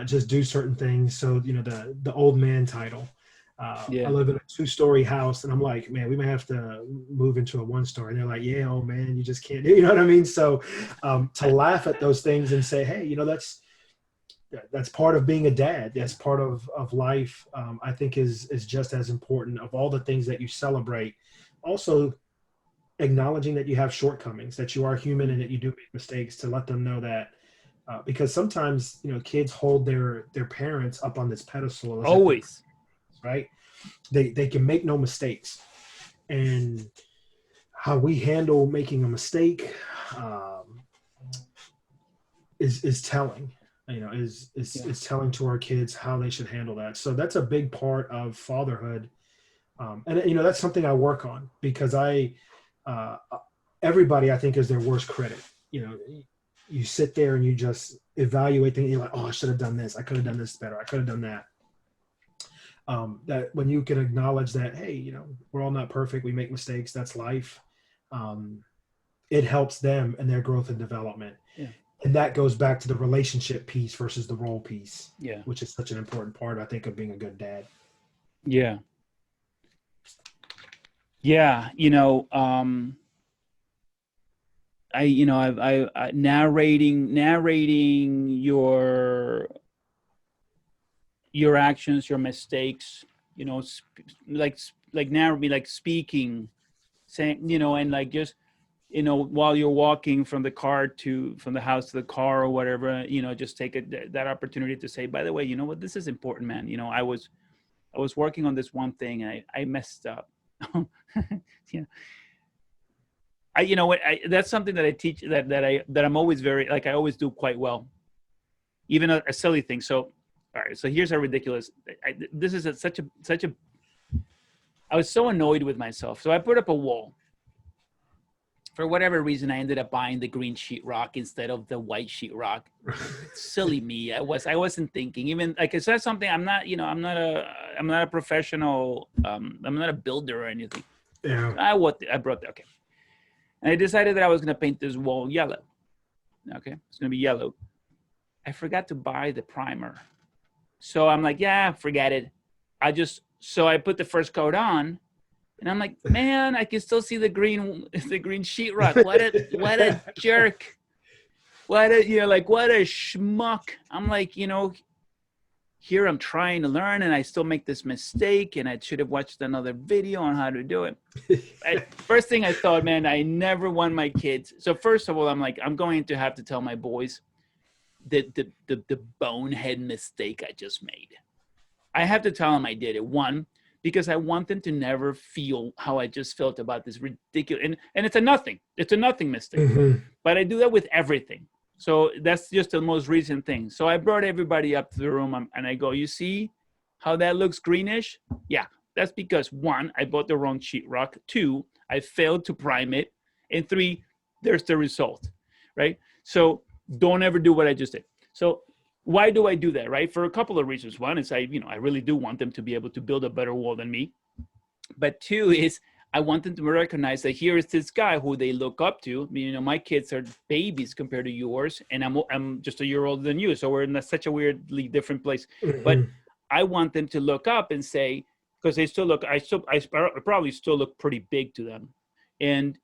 just do certain things. So the old man title. I Yeah. live in a 2-story house, and I'm like, man, we may have to move into a 1-story. And they're like, yeah, oh man, you just can't. You know what I mean? So to laugh at those things and say, hey, that's part of being a dad. That's part of life. I think is just as important of all the things that you celebrate. Also, acknowledging that you have shortcomings, that you are human, and that you do make mistakes. To let them know that, because sometimes kids hold their parents up on this pedestal as if they're, Always. right. They can make no mistakes, and how we handle making a mistake is telling. Is telling to our kids how they should handle that. So that's a big part of fatherhood, and that's something I work on because uh, everybody I think is their worst critic. You sit there and you just evaluate things. You're like, oh, I should have done this. I could have done this better. I could have done that. That when you can acknowledge that, hey, we're all not perfect. We make mistakes. That's life. It helps them in their growth and development. Yeah. And that goes back to the relationship piece versus the role piece, Yeah. which is such an important part, I think, of being a good dad. Yeah. Yeah. I narrating your actions, your mistakes, like like narrow me, like speaking, saying, you know, and like just, you know, while you're walking from from the house to the car or whatever, you know, just take that opportunity to say, by the way, you know what, this is important, man. You know, I was working on this one thing and I messed up. You know, you know what, that's something that I teach, that I'm always very, like, I always do quite well, even a silly thing. So, all right, so here's how ridiculous. This is such a, I was so annoyed with myself. So I put up a wall. For whatever reason, I ended up buying the green sheetrock instead of the white sheetrock. Silly me. I wasn't thinking. Even like, it's not something, I'm not, you know, I'm not a professional. I'm not a builder or anything. Yeah. I brought okay. And I decided that I was going to paint this wall yellow. Okay, it's going to be yellow. I forgot to buy the primer. So I'm like, yeah, forget it. So I put the first coat on, and I'm like, man, I can still see the green sheetrock. What a jerk. What a schmuck. I'm like, you know, here I'm trying to learn and I still make this mistake, and I should have watched another video on how to do it. First thing I thought, man, I never want my kids. So first of all, I'm like, I'm going to have to tell my boys the bonehead mistake I just made. I have to tell them I did it. One, because I want them to never feel how I just felt about this ridiculous, and it's a nothing mistake. Mm-hmm. But I do that with everything. So that's just the most recent thing. So I brought everybody up to the room and I go, you see how that looks greenish? Yeah, that's because one, I bought the wrong sheetrock. Two, I failed to prime it. And three, there's the result, right? So don't ever do what I just did. So why do I do that, right? For a couple of reasons. One is I really do want them to be able to build a better wall than me. But two is I want them to recognize that here is this guy who they look up to. I mean, you know, my kids are babies compared to yours, and I'm just a year older than you. So we're in such a weirdly different place. Mm-hmm. But I want them to look up and say, because they still look, I probably still look pretty big to them. And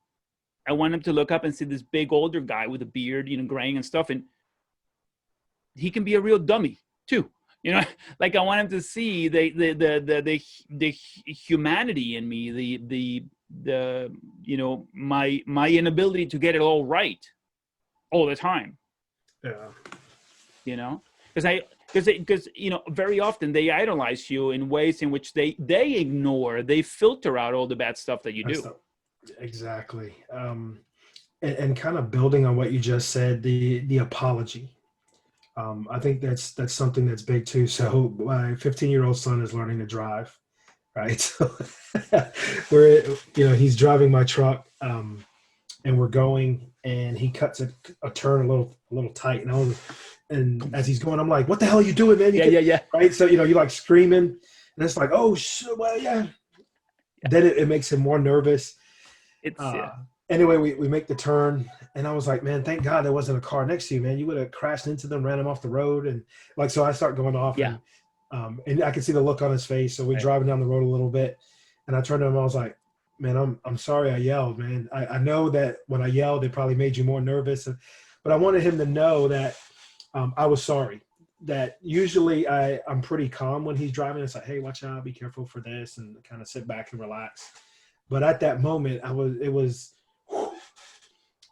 I want them to look up and see this big older guy with a beard, you know, graying and stuff. And he can be a real dummy too. You know, like I want him to see the humanity in me, the you know, my inability to get it all right all the time. Yeah. You know, because you know, very often they idolize you in ways in which they ignore, they filter out all the bad stuff that you do. Exactly. And kind of building on what you just said, the apology. I think that's something that's big too. So my 15-year-old son is learning to drive, right? So he's driving my truck, and we're going, and he cuts a turn a little tight, and as he's going, I'm like, "What the hell are you doing, man?" Yeah. Right? So you like screaming, and it's like, "Oh, well, yeah." Then it makes him more nervous. Anyway, we make the turn, and I was like, man, thank God there wasn't a car next to you, man. You would have crashed into them, ran them off the road. And like, so I start going off, and I can see the look on his face. So we're driving down the road a little bit, and I turned to him, I was like, man, I'm sorry I yelled, man. I know that when I yelled, it probably made you more nervous, but I wanted him to know that I was sorry. That usually I'm pretty calm when he's driving. It's like, hey, watch out, be careful for this, and kind of sit back and relax. But at that moment, it was.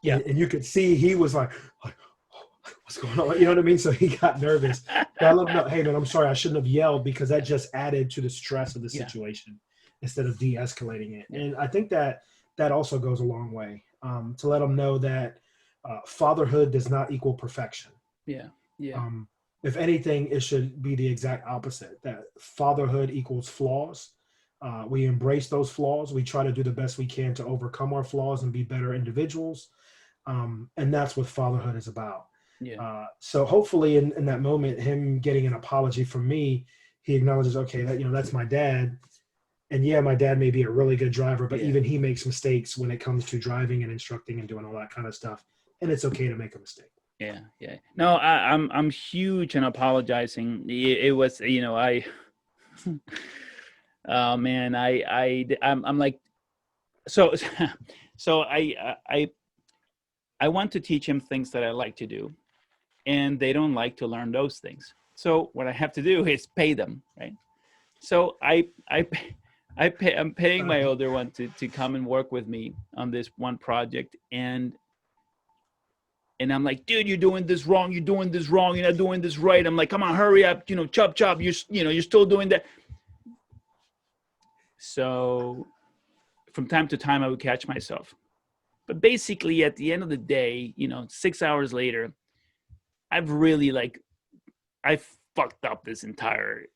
Yeah, and you could see he was like, what's going on? You know what I mean? So he got nervous. But I let him know, hey, man, I'm sorry. I shouldn't have yelled, because that just added to the stress of the situation instead of de-escalating it. And I think that also goes a long way, to let them know that fatherhood does not equal perfection. Yeah. If anything, it should be the exact opposite, that fatherhood equals flaws. We embrace those flaws. We try to do the best we can to overcome our flaws and be better individuals. And that's what fatherhood is about. So hopefully in that moment, him getting an apology from me, he acknowledges, okay, that's my dad. And yeah, my dad may be a really good driver, but even he makes mistakes when it comes to driving and instructing and doing all that kind of stuff. And it's okay to make a mistake. Yeah. No, I'm huge in apologizing. It was, you know, oh man, I'm like, so I want to teach him things that I like to do, and they don't like to learn those things. So what I have to do is pay them, right? So I I'm paying my older one to come and work with me on this one project, and I'm like, dude, you're doing this wrong. You're doing this wrong. You're not doing this right. I'm like, come on, hurry up. Chop, chop. You're still doing that. So from time to time, I would catch myself. But basically, at the end of the day, 6 hours later, I've really I fucked up this entire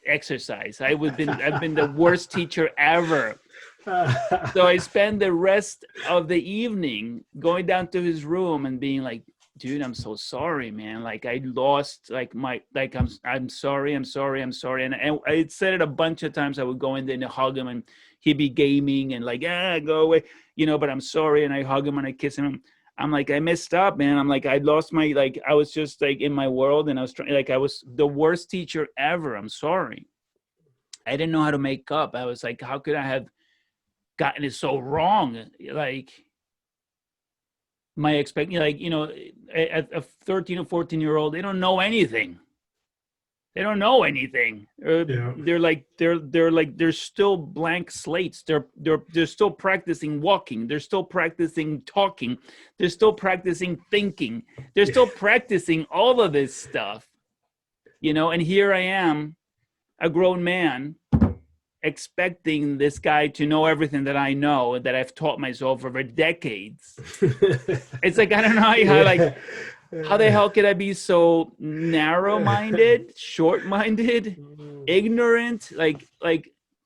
exercise. I've been the worst teacher ever. So I spend the rest of the evening going down to his room and being like, dude, I'm so sorry, man. I lost I'm sorry. And I said it a bunch of times. I would go in there and hug him, and he'd be gaming and go away, but I'm sorry. And I hug him and I kiss him. I'm like, I messed up, man. I'm like, I lost my, I was just in my world, and I was trying, I was the worst teacher ever. I'm sorry. I didn't know how to make up. I was like, how could I have gotten it so wrong? My expecting, a 13 or 14-year-old, they don't know anything. Yeah. They're still blank slates. They're still practicing walking. They're still practicing talking. They're still practicing thinking. They're still practicing all of this stuff. And here I am, a grown man, expecting this guy to know everything that I know, that I've taught myself over decades. It's like, I don't know how the hell could I be so narrow-minded, short-minded, ignorant?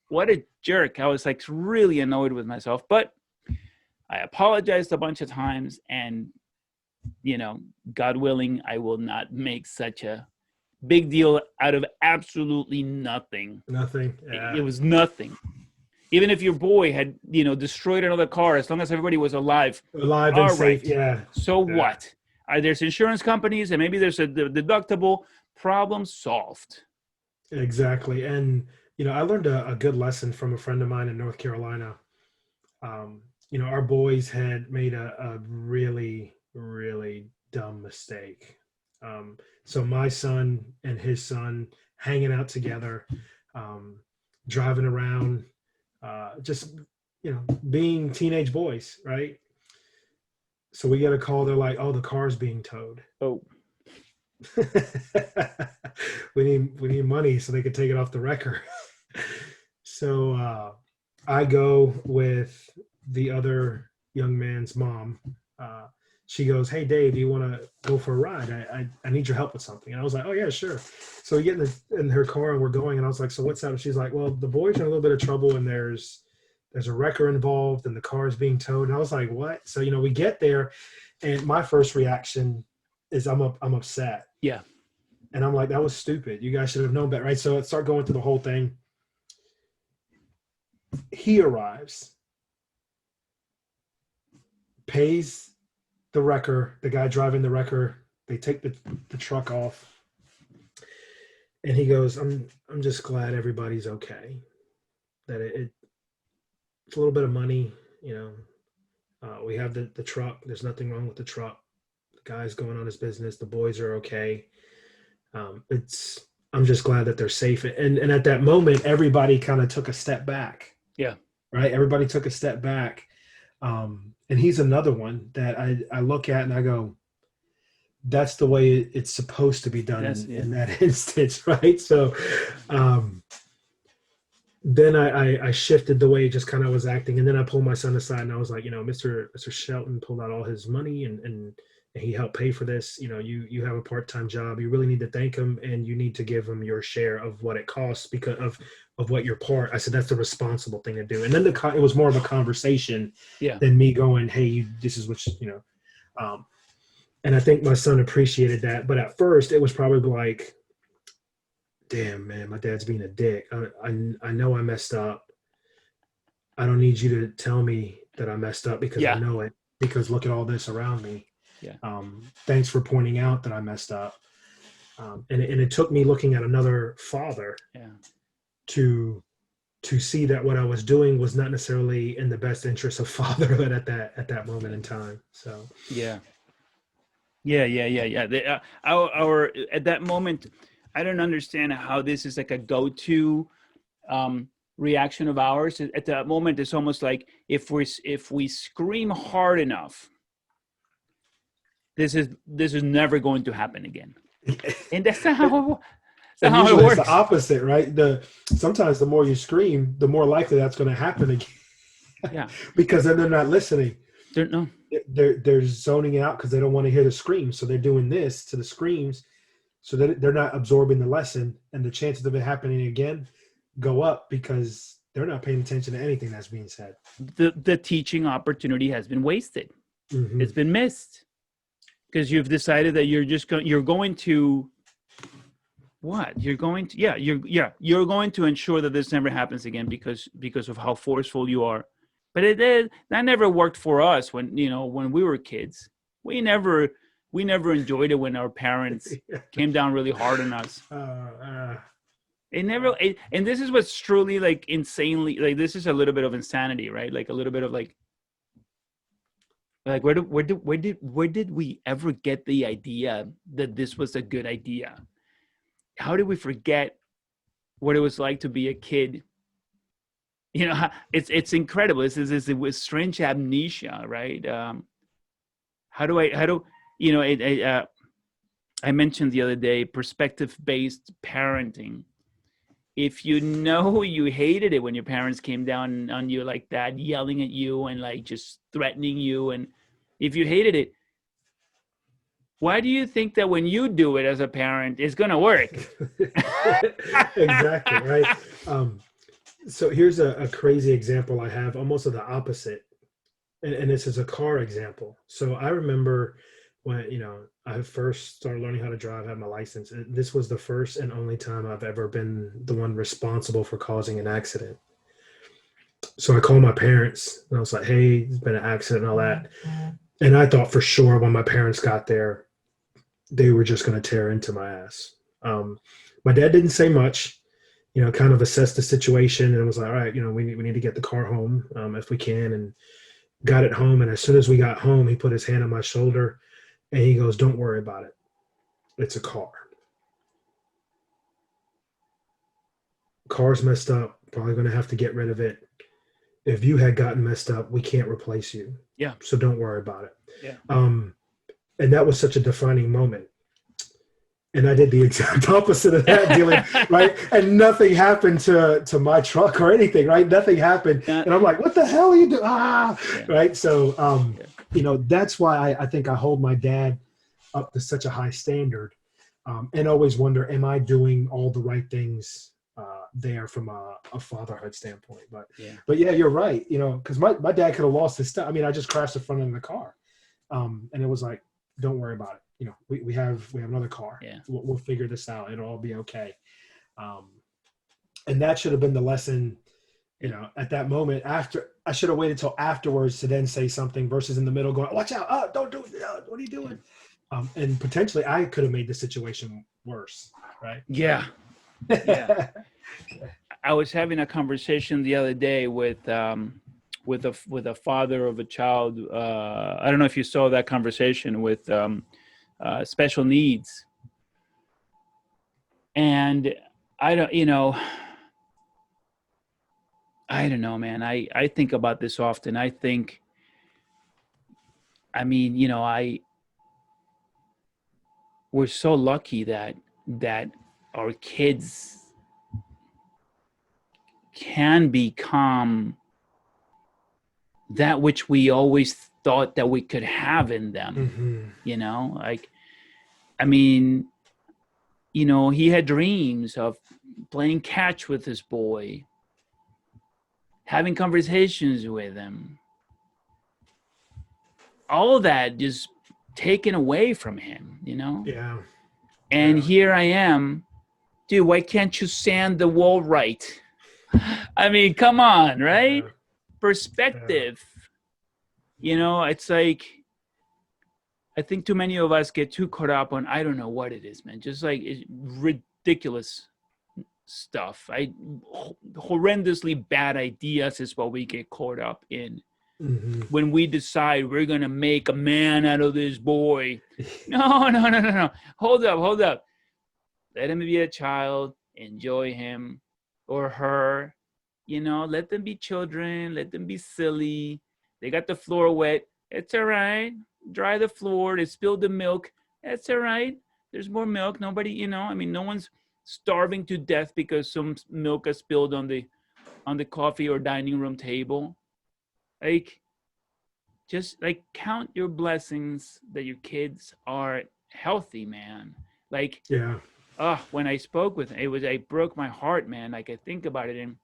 What a jerk. I was really annoyed with myself, but I apologized a bunch of times, and God willing, I will not make such a big deal out of absolutely nothing. Yeah. It was nothing. Even if your boy had, destroyed another car, as long as everybody was alive And safe. Yeah. So what? There's insurance companies, and maybe there's a deductible. Problem solved. Exactly. And I learned a good lesson from a friend of mine in North Carolina. Our boys had made a really, really dumb mistake. So my son and his son hanging out together, driving around, just being teenage boys, right? So we get a call. They're like, "Oh, the car's being towed." Oh, we need money so they could take it off the wrecker. So I go with the other young man's mom. She goes, "Hey, Dave, do you want to go for a ride? I need your help with something." And I was like, "Oh yeah, sure." So we get in her car and we're going, and I was like, "So what's up?" And she's like, "Well, the boys are in a little bit of trouble, and there's a wrecker involved, and the car is being towed." And I was like, "What?" So we get there, and my first reaction is I'm upset. Yeah. And I'm like, that was stupid. You guys should have known better, right? So I start going through the whole thing. He arrives, pays the wrecker, the guy driving the wrecker. They take the truck off, and he goes, I'm just glad everybody's okay. That it's a little bit of money, we have the truck. There's nothing wrong with the truck. The guy's going on his business. The boys are okay. I'm just glad that they're safe. And at that moment, everybody kind of took a step back. Yeah. Right. Everybody took a step back. And he's another one that I look at and I go, that's the way it's supposed to be done in that instance. Right. So, then I shifted the way it just kind of was acting. And then I pulled my son aside and I was like, Mr. Shelton pulled out all his money and he helped pay for this. You have a part-time job. You really need to thank him, and you need to give him your share of what it costs because of what your part. I said, that's the responsible thing to do. And then it was more of a conversation than me going, hey, this is what, and I think my son appreciated that. But at first it was probably like, damn, man, my dad's being a dick. I know I messed up. I don't need you to tell me that I messed up because I know it, because look at all this around me. Yeah. Thanks for pointing out that I messed up. And it took me looking at another father to see that what I was doing was not necessarily in the best interest of fatherhood at that moment in time. So yeah. Our at that moment, I don't understand how this is like a go-to reaction of ours. At that moment, it's almost like if we scream hard enough, this is never going to happen again. And that's not how And it usually it's the works. opposite, right? Sometimes the more you scream, the more likely that's going to happen again. Yeah. Because then they're not listening. No. They're zoning out because they don't want to hear the screams. So they're doing this to the screams, so that they're not absorbing the lesson, and the chances of it happening again go up because they're not paying attention to anything that's being said. The teaching opportunity has been wasted. Mm-hmm. It's been missed because you've decided that you're going to you're going to ensure that this never happens again because of how forceful you are. But that never worked for us when we were kids. We never enjoyed it when our parents came down really hard on us. It never, and this is what's truly like insanely, like this is a little bit of insanity, right? Like a little bit of like where did we ever get the idea that this was a good idea? How did we forget what it was like to be a kid? It's incredible. It was strange amnesia, right? I mentioned the other day perspective-based parenting. If you hated it when your parents came down on you like that, yelling at you and like just threatening you, and if you hated it, why do you think that when you do it as a parent, it's going to work? Exactly, right? So here's a crazy example I have, almost of the opposite. And this is a car example. So I remember when, I first started learning how to drive, had my license. And this was the first and only time I've ever been the one responsible for causing an accident. So I called my parents and I was like, hey, there's been an accident and all that. And I thought for sure when my parents got there, they were just going to tear into my ass. My dad didn't say much, kind of assessed the situation and was like, all right, we need to get the car home if we can. And got it home. And as soon as we got home, he put his hand on my shoulder and he goes, don't worry about it. It's a car. Car's messed up. Probably going to have to get rid of it. If you had gotten messed up, we can't replace you. Yeah. So don't worry about it. Yeah. And that was such a defining moment. And I did the exact opposite of that, dealing, right? And nothing happened to my truck or anything, right? Nothing happened. And I'm like, what the hell are you doing? Right? So, that's why I think I hold my dad up to such a high standard, and always wonder, am I doing all the right things there from a fatherhood standpoint? But yeah, you're right. Because my dad could have lost his stuff. I mean, I just crashed the front end of the car, and it was like, don't worry about it. We have another car. Yeah. We'll figure this out. It'll all be okay. And that should have been the lesson, at that moment. After, I should have waited till afterwards to then say something versus in the middle going, watch out. Oh, don't do it. What are you doing? And potentially I could have made the situation worse. Right. Yeah. Yeah. I was having a conversation the other day with a father of a child. I don't know if you saw that conversation with special needs. And I don't know, man. I think about this often. I think, we're so lucky that our kids can become that which we always thought that we could have in them. He had dreams of playing catch with his boy, having conversations with him. All of that just taken away from him, Yeah. And here I am, dude, why can't you sand the wall right? I mean, come on, right? Yeah. Perspective. Yeah. It's like, I think too many of us get too caught up on, I don't know what it is, man. Just like ridiculous stuff. Horrendously bad ideas is what we get caught up in. Mm-hmm. When we decide we're going to make a man out of this boy. No. Hold up. Let him be a child. Enjoy him or her. You know, let them be children, let them be silly. They got the floor wet. It's all right. Dry the floor. They spilled the milk. It's all right. There's more milk. Nobody, you know, I mean, no one's starving to death because some milk has spilled on the coffee or dining room table. Like, just like count your blessings that your kids are healthy, man. Like, Yeah. when I spoke with him, I broke my heart, man. Like I think about it, and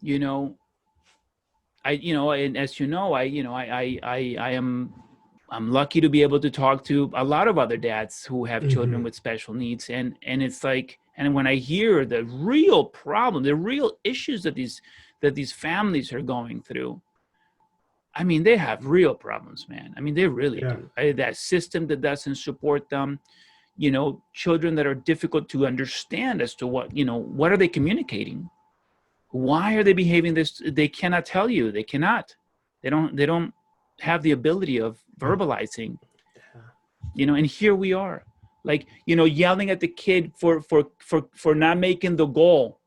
you know, and as you know, I'm lucky to be able to talk to a lot of other dads who have children Hmm. with special needs, and it's like, and when I hear the real problem, the real issues that these families are going through, I mean, they have real problems, man. I mean, they really Yeah. do. That system that doesn't support them, children that are difficult to understand as to what are they communicating? Why are they behaving this? They cannot tell you. They cannot. They don't have the ability of verbalizing, and here we are, like, yelling at the kid for not making the goal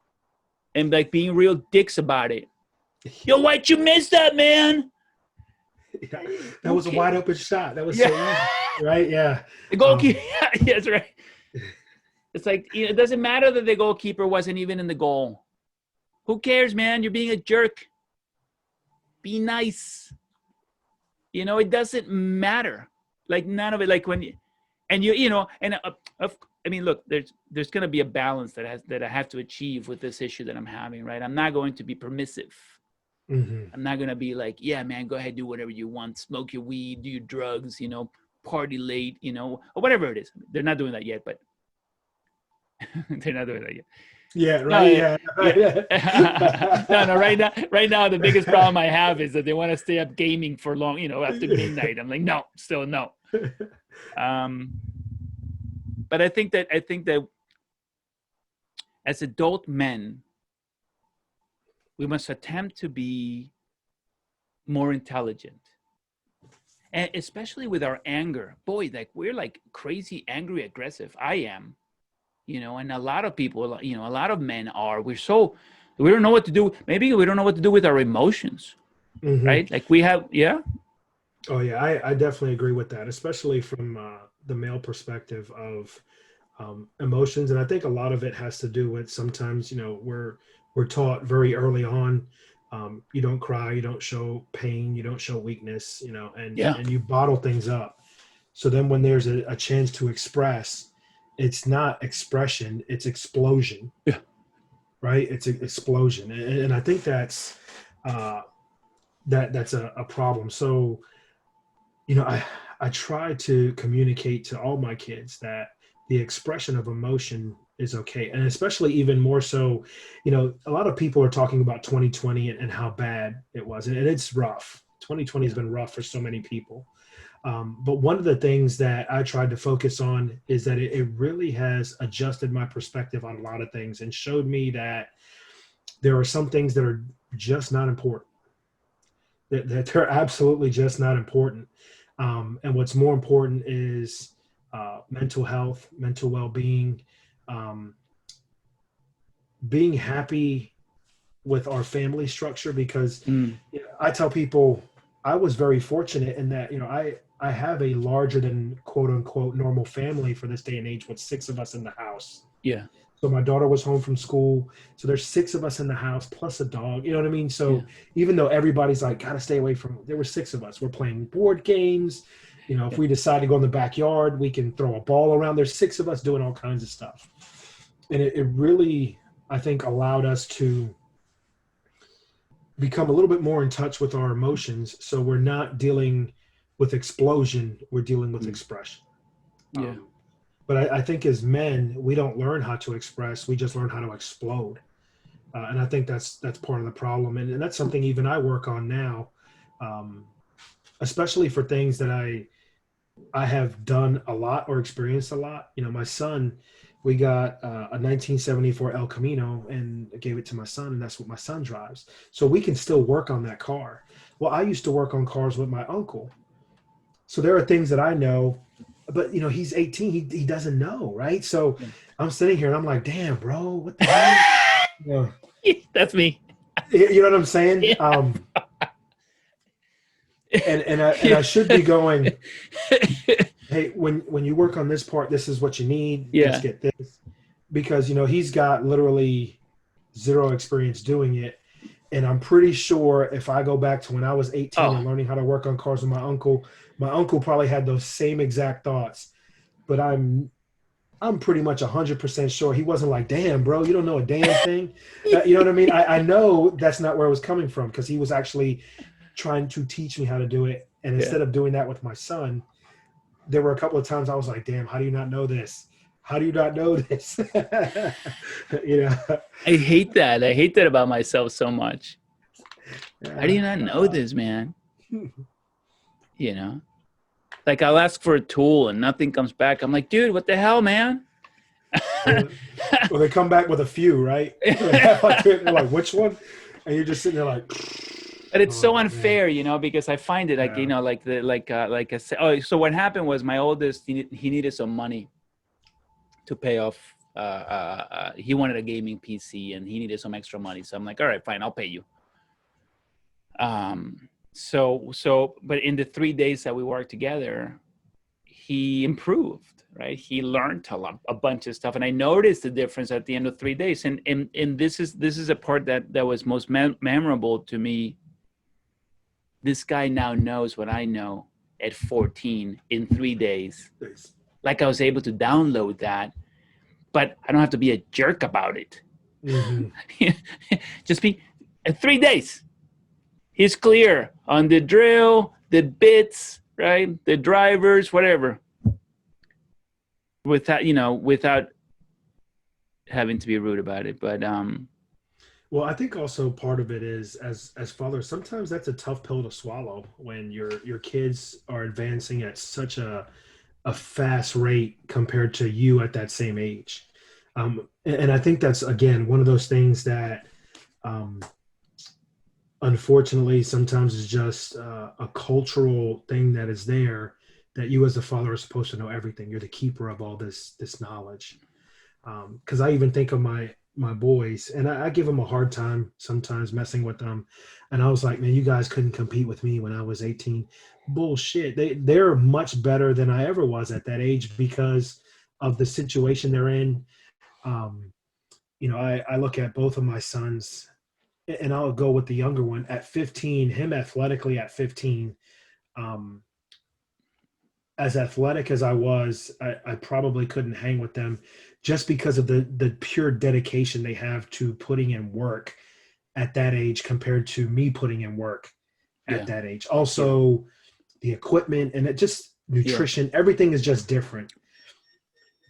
and like being real dicks about it. Yo, why'd you miss that, man? Yeah. That Who was a cares? wide open shot. That was Yeah. so easy, right? Yeah. The goalkeeper. Yeah, that's right. It's like, it doesn't matter that the goalkeeper wasn't even in the goal. Who cares, man? You're being a jerk. Be nice. It doesn't matter. Like none of it. Like when, and I mean, look, there's going to be a balance that I have to achieve with this issue that I'm having, right? I'm not going to be permissive. Hmm. I'm not going to be like, yeah, man, go ahead, do whatever you want, smoke your weed, do your drugs, party late, or whatever it is. They're not doing that yet, but they're not doing that yet. Yeah. No, Right. Yeah. yeah. No. Right. Right now, the biggest problem I have is that they want to stay up gaming for long, after midnight. I'm like, no, still no. Um, but I think that as adult men, we must attempt to be more intelligent, and especially with our anger. Boy, like we're like crazy, angry, aggressive. I am, and a lot of people, a lot of men are. We don't know what to do. Maybe we don't know what to do with our emotions, Hmm. right? Like we have, yeah, Oh yeah, I definitely agree with that, especially from the male perspective of emotions, and I think a lot of it has to do with sometimes we're taught very early on, you don't cry, you don't show pain, you don't show weakness, and yeah, and you bottle things up. So then when there's a chance to express, it's not expression, it's explosion, yeah, right? It's an explosion, and I think uh, that's a problem. So I try to communicate to all my kids that the expression of emotion is okay, and especially even more so, a lot of people are talking about 2020 and how bad it was, and it's rough. 2020 has yeah, been rough for so many people. But one of the things that I tried to focus on is that it really has adjusted my perspective on a lot of things and showed me that there are some things that are just not important, that they're absolutely just not important. And what's more important is mental health, mental well-being, um, being happy with our family structure. Because mm, I tell people I was very fortunate in that I have a larger than quote unquote normal family for this day and age with six of us in the house. yeah, So my daughter was home from school. So there's six of us in the house plus a dog. You know what I mean? yeah, So even though everybody's like, gotta stay away from, there were six of us. We're playing board games. If yeah, we decide to go in the backyard, we can throw a ball around. There's six of us doing all kinds of stuff. And it really, I think, allowed us to become a little bit more in touch with our emotions. So we're not dealing with explosion, we're dealing with mm, expression. yeah, Um, but I think as men, we don't learn how to express, we just learn how to explode. And I think that's part of the problem, and that's something even I work on now, um, especially for things that I have done a lot or experienced a lot. My son, we got a 1974 El Camino and I gave it to my son, and that's what my son drives. So we can still work on that car. Well, I used to work on cars with my uncle, so there are things that I know, but he's 18, he doesn't know, right? So yeah. I'm sitting here and I'm like, damn, bro, what the hell? Yeah. That's me. You know what I'm saying? Yeah. And I should be going, hey, when you work on this part, this is what you need. Let's Yeah. get this, because he's got literally zero experience doing it. And I'm pretty sure if I go back to when I was 18 Oh, and learning how to work on cars with my uncle probably had those same exact thoughts. But I'm pretty much 100% sure he wasn't like, damn, bro, you don't know a damn thing. You know what I mean? I know that's not where it was coming from, because he was actually trying to teach me how to do it. And yeah. instead of doing that with my son, there were a couple of times I was like, damn, how do you not know this? How do you not know this? you know? I hate that. I hate that about myself so much. How do Yeah. you not know this, man? You know, like I'll ask for a tool and nothing comes back. I'm like, dude, what the hell, man? Yeah. Or they come back with a few, right? They're like, which one? And you're just sitting there like, But it's so oh man. unfair, because I find it like, Yeah. like I said, oh, so what happened was my oldest, he needed some money to pay off. He wanted a gaming PC and he needed some extra money. So I'm like, all right, fine, I'll pay you. But in the 3 days that we worked together, he improved, right? He learned a bunch of stuff, and I noticed the difference at the end of 3 days. And this is a part that was most memorable to me. This guy now knows what I know at 14 in 3 days. Like I was able to download that, but I don't have to be a jerk about it. Mm-hmm. Just be at 3 days. He's clear on the drill, the bits, right? The drivers, whatever. Without having to be rude about it. But Well, I think also part of it is, as fathers, sometimes that's a tough pill to swallow when your kids are advancing at such a fast rate compared to you at that same age. And I think that's, again, one of those things that um, unfortunately sometimes is just a cultural thing that is there, that you as a father are supposed to know everything. You're the keeper of all this knowledge. Because I even think of my boys, and I give them a hard time sometimes messing with them. And I was like, man, you guys couldn't compete with me when I was 18. Bullshit. They're much better than I ever was at that age because of the situation they're in. Um, I look at both of my sons, and I'll go with the younger one at 15. Him athletically at 15. Um, as athletic as I was, I probably couldn't hang with them just because of the pure dedication they have to putting in work at that age compared to me putting in work at yeah, that age. yeah, Also, the equipment and it just yeah, nutrition, everything is just different.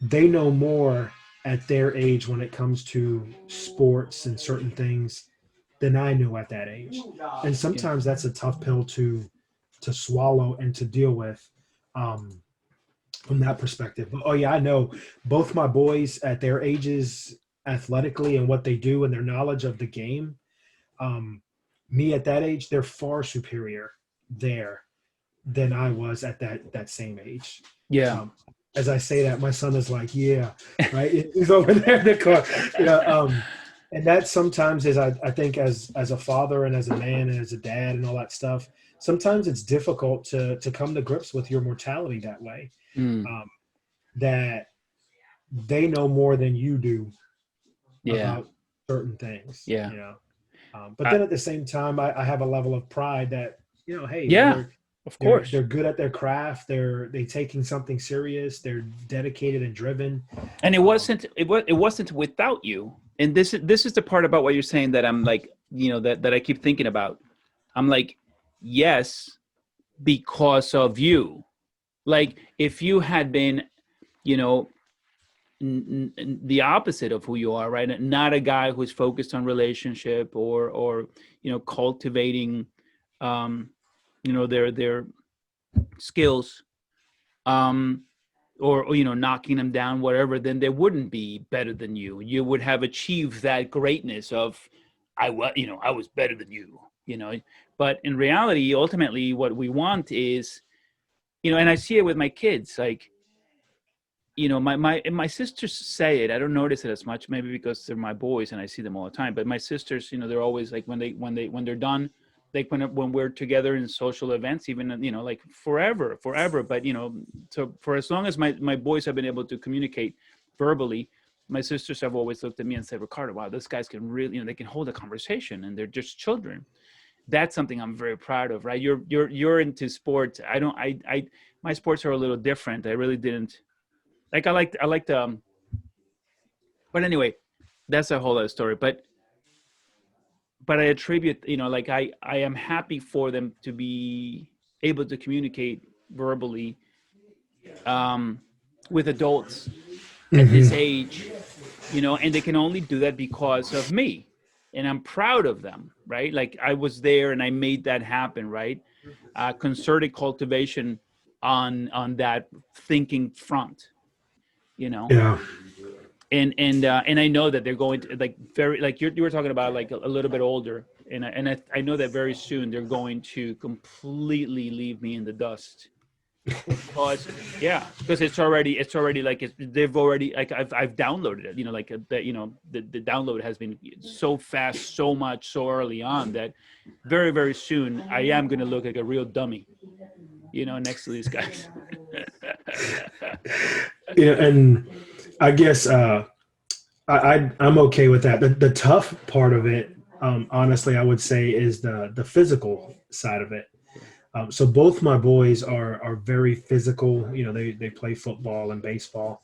They know more at their age when it comes to sports and certain things than I knew at that age. And yeah, sometimes that's a tough pill to swallow and to deal with. Um, from that perspective. But oh yeah, I know both my boys at their ages athletically and what they do and their knowledge of the game. Um, Me at that age, they're far superior there than I was at that same age. yeah, Um, as I say that, my son is like, yeah, right. He's over there in the car. And that sometimes is, I think, as a father and as a man and as a dad and all that stuff, sometimes it's difficult to come to grips with your mortality that way. mm, Um, that they know more than you do yeah, about certain things, yeah, but uh, then at the same time, I have a level of pride that, hey, yeah. Of they're course. good at their craft. They taking something serious. They're dedicated and driven. And Um, it wasn't without you. And this is the part about what you're saying that I'm like, that I keep thinking about. I'm like, yes, because of you. Like if you had been, you know, the opposite of who you are, right? Not a guy who's focused on relationship or cultivating, um, their skills, um, or knocking them down, whatever. Then they wouldn't be better than you. You would have achieved that greatness of, I was better than you. But in reality, ultimately, what we want is, and I see it with my kids, like, my sisters say it. I don't notice it as much, maybe because they're my boys and I see them all the time. But my sisters, they're always like when they're done, like when we're together in social events, even like forever. But so for as long as my boys have been able to communicate verbally, my sisters have always looked at me and said, Ricardo, wow, those guys can really, they can hold a conversation and they're just children. That's something I'm very proud of, right? You're into sports. I don't. I My sports are a little different. I really didn't like. I liked. But anyway, that's a whole other story. But I attribute, like I am happy for them to be able to communicate verbally um, with adults at this Hmm. age, and they can only do that because of me, and I'm proud of them, right? Like I was there and I made that happen, right? Concerted cultivation on that thinking front, you know Yeah. and I know that they're going to, like, very, like you were talking about, like a little bit older, and I know that very soon they're going to completely leave me in the dust, because yeah, because it's already like they've already, like, I've downloaded it, like that, the download has been so fast, so much, so early on, that very, very soon I am going to look like a real dummy, next to these guys. Yeah, and I guess I'm okay with that. The tough part of it, honestly, I would say, is the physical side of it. Yeah. So both my boys are very physical. They play football and baseball.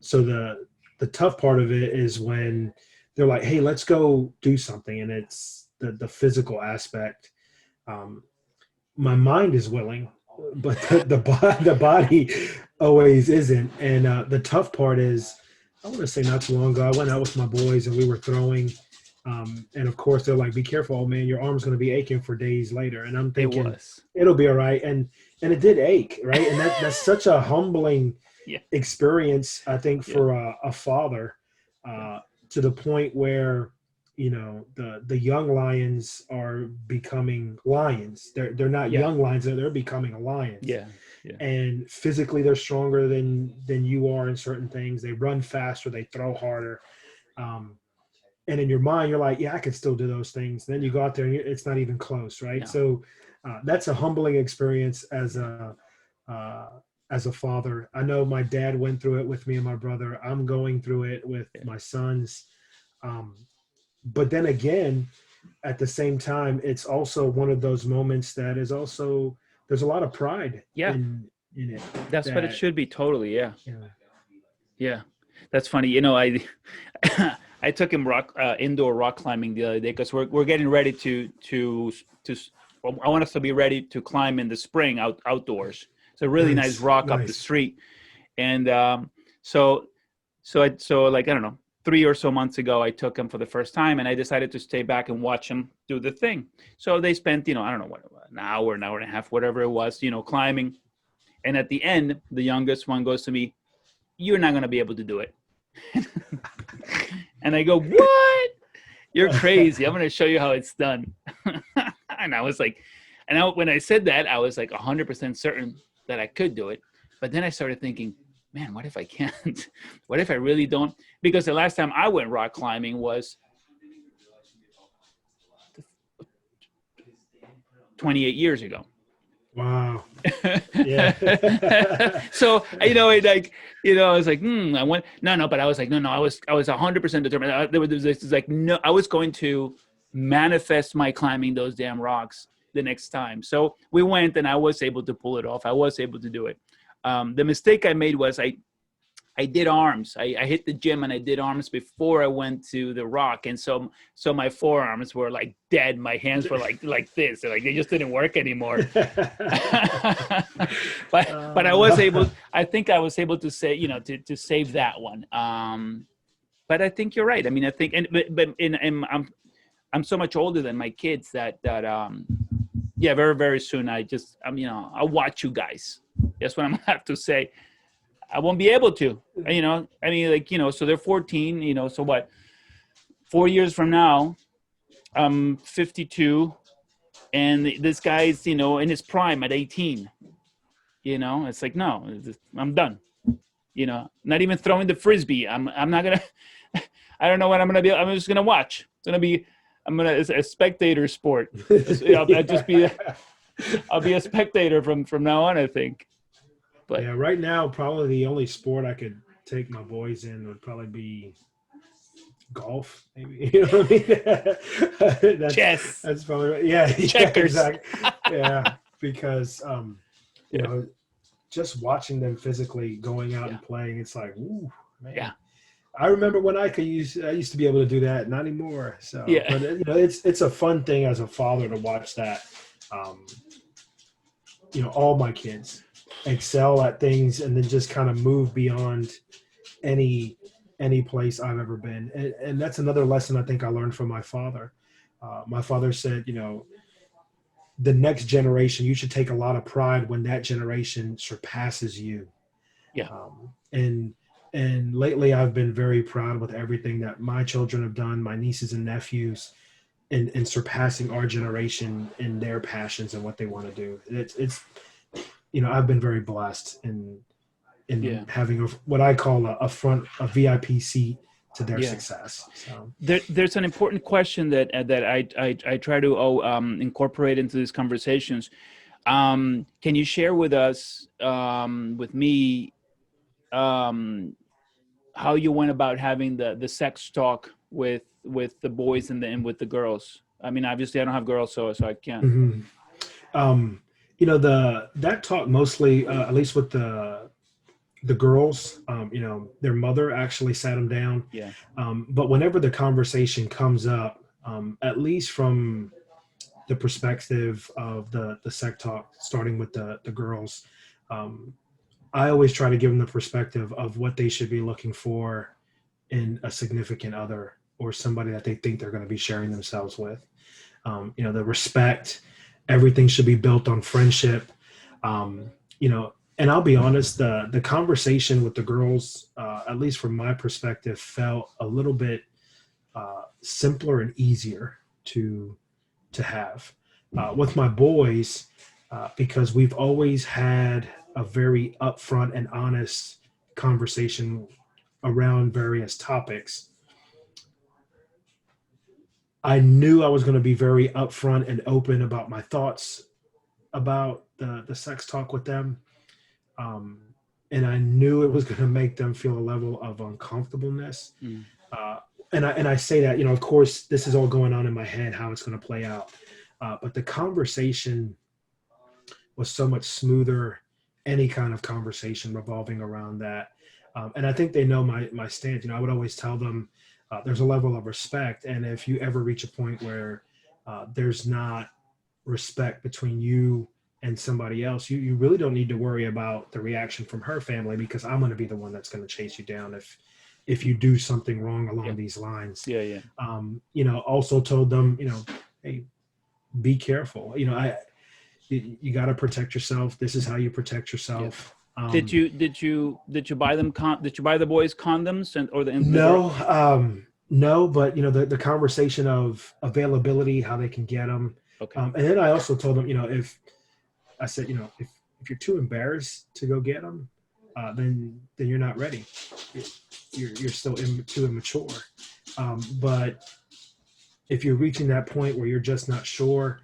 So the tough part of it is when they're like, "Hey, let's go do something," and it's the physical aspect. Um, my mind is willing, but the body always isn't. And the tough part is, I want to say not too long ago, I went out with my boys and we were throwing. And of course, they're like, "Be careful, oh, man, your arm's going to be aching for days later." And I'm It thinking, was. it'll be all right. And it did ache, right? And that's such a humbling Yeah. experience, I think, Yeah. for a father, Yeah. uh, to the point where the young lions are becoming lions. They're not Yeah. young lions; they're becoming lions. Yeah. Yeah. And physically, they're stronger than you are in certain things. They run faster, they throw harder. Um, and in your mind, you're like, "Yeah, I can still do those things." And then you go out there, and it's not even close, right? No. So that's a humbling experience uh, as a father. I know my dad went through it with me and my brother. I'm going through it with Yeah. my sons. Um, but then again, at the same time, it's also one of those moments that is also, there's a lot of pride Yeah. in it. That's what it That should be. Totally. Yeah. you know, Yeah. That's funny. I I took him indoor rock climbing the other day, because we're getting ready to I want us to be ready to climb in the spring outdoors. It's a really nice nice, rock up the nice. street, and so like, I don't know, 3 or so months ago, I took him for the first time, and I decided to stay back and watch him do the thing. So they spent, I don't know what, an hour and a half, whatever it was, climbing. And at the end, the youngest one goes to me, "You're not going to be able to do it." And I go, "What? You're crazy. I'm going to show you how it's done." And I was like, when I said that, I was like 100% certain that I could do it. But then I started thinking, man, what if I can't? What if I really don't? Because the last time I went rock climbing was 28 years ago. Wow. Yeah. So I was like, I went, no, but I was like, no, I was 100% determined. There was this, like, no, I was going to manifest my climbing those damn rocks the next time. So we went, and I was able to pull it off. I was able to do it. The mistake I made was I did arms. I hit the gym and I did arms before I went to the rock, and so my forearms were like dead. My hands were like this, like they just didn't work anymore. But I was able. I think I was able to say, to save that one. But I think you're right. I mean, I think, and I'm so much older than my kids that yeah, very, very soon I'll watch you guys. That's what I'm gonna have to say. I won't be able to, I mean, like, so they're 14, so what, 4 years from now, I'm 52, and this guy's, in his prime at 18, it's like, no, I'm done. not even throwing the frisbee. I'm not gonna. I don't know what I'm gonna be. I'm just gonna watch. It's a spectator sport. I'll just be. Yeah. I'll be a spectator from now on, I think. But Yeah, right now, probably the only sport I could take my boys in would probably be golf, maybe. You know what I mean? chess, That's probably right. Yeah, yeah, checkers. exactly. Yeah, because you Yeah, know, just watching them physically going out yeah, and playing, it's like, ooh, yeah, man. I remember when I used to be able to do that, not anymore. So, yeah, but it's a fun thing as a father to watch that. Um, all my kids excel at things and then just kind of move beyond any any place I've ever been. And that's another lesson I think I learned from my father. My father said, the next generation, you should take a lot of pride when that generation surpasses you. yeah, And lately I've been very proud with everything that my children have done, my nieces and nephews, in surpassing our generation in their passions and what they want to do. It's I've been very blessed in yeah, having what I call a VIP seat to their yeah. success. So There's an important question that I try to incorporate into these conversations. Can you share with us, with me, um, how you went about having the sex talk with the boys and with the girls? I mean, obviously, I don't have girls, so I can't. mhm. um, the that talk mostly, at least with the girls, their mother actually sat them down. Yeah, But whenever the conversation comes up, at least from the perspective of the sec talk, starting with the girls, um, I always try to give them the perspective of what they should be looking for in a significant other or somebody that they think they're going to be sharing themselves with. The respect, everything should be built on friendship. Um, and I'll be honest, the conversation with the girls, at least from my perspective, felt a little bit simpler and easier to have. With my boys, because we've always had a very upfront and honest conversation around various topics. I knew I was going to be very upfront and open about my thoughts about the sex talk with them. Um, and I knew it was going to make them feel a level of uncomfortableness. mm, Uh, and I say that, of course, this is all going on in my head, how it's going to play out. But the conversation was so much smoother. Any kind of conversation revolving around that, and I think they know my stance. I would always tell them there's a level of respect, and if you ever reach a point where there's not respect between you and somebody else, you really don't need to worry about the reaction from her family, because I'm going to be the one that's going to chase you down if you do something wrong yeah, along these lines. yeah, yeah, Also told them, hey, be careful. You got to protect yourself. This is how you protect yeah. yourself. Did you buy them did you buy the boys condoms and or the No, girls? no, but the conversation of availability, how they can get them, Okay. and then I also told them, if I said, if you're too embarrassed to go get them, then you're not ready. You're still too immature. But if you're reaching that point where you're just not sure,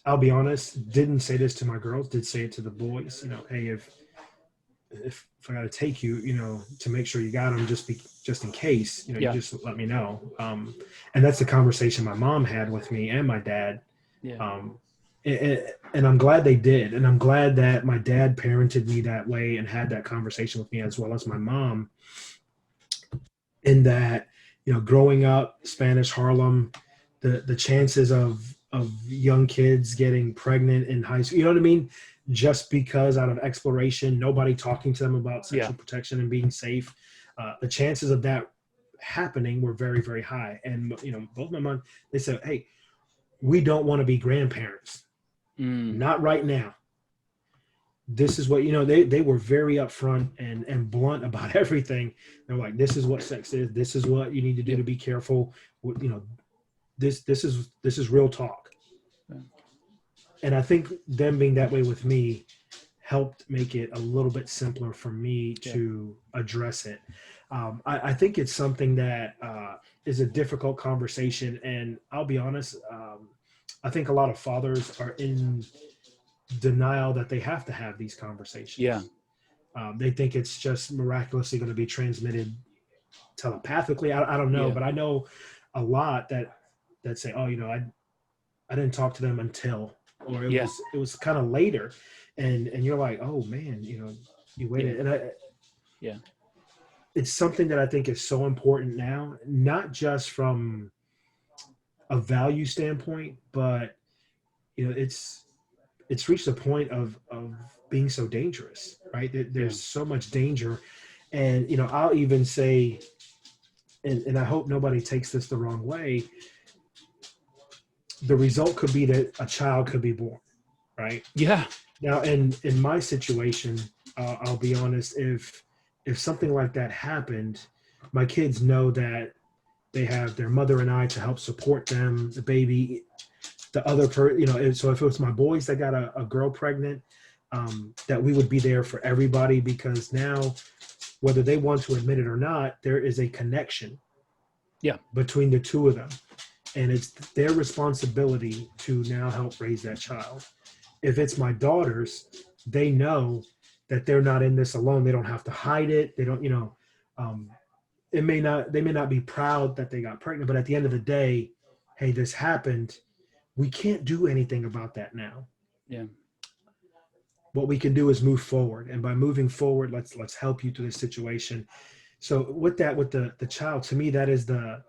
I'll be honest, didn't say this to my girls, did say it to the boys. Hey, if I got to take you, to make sure you got them, just in case, you Yeah, just let me know. And that's the conversation my mom had with me and my dad. yeah, Um, and I'm glad they did, and I'm glad that my dad parented me that way and had that conversation with me, as well as my mom. In that, growing up Spanish Harlem, the chances of young kids getting pregnant in high school, you know what I mean, just because out of exploration, nobody talking to them about yeah, sexual protection and being safe, the chances of that happening were very, very high. And both my mom, they said, hey, we don't want to be grandparents, mm, not right now. This is what, they were very upfront and blunt about everything. They're like, this is what sex is, this is what you need to do yeah, to be careful. This is real talk. yeah, And I think them being that way with me helped make it a little bit simpler for me Yeah. to address it. I think it's something that is a difficult conversation, and I'll be honest. I think a lot of fathers are in denial that they have to have these Yeah. conversations. They think it's just miraculously going to be transmitted telepathically. I don't know, Yeah. but I know a lot that say, "Oh, I didn't talk to them until," or it Yeah. was kind of later, and you're like, "Oh man, you Yeah. waited." And Yeah. it's something that I think is so important now, not just from a value standpoint, but it's reached a point of being so dangerous, right? Yeah. There's so much danger, and I'll even say, and I hope nobody takes this the wrong way. The result could be that a child could be born, right? Yeah. Now, in my situation, I'll be honest. If something like that happened, my kids know that they have their mother and I to help support them, the baby, the other so if it was my boys that got a girl pregnant, that we would be there for everybody, because now, whether they want to admit it or not, there is a connection Yeah. between the two of them, and it's their responsibility to now help raise that child. If it's my daughters, they know that they're not in this alone. They don't have to hide it. They don't, um, they may not be proud that they got pregnant, but at the end of the day, hey, this happened. We can't do anything about that now. Yeah. What we can do is move forward, and by moving forward, let's help you through this situation. So with that, with the child, to me, that is the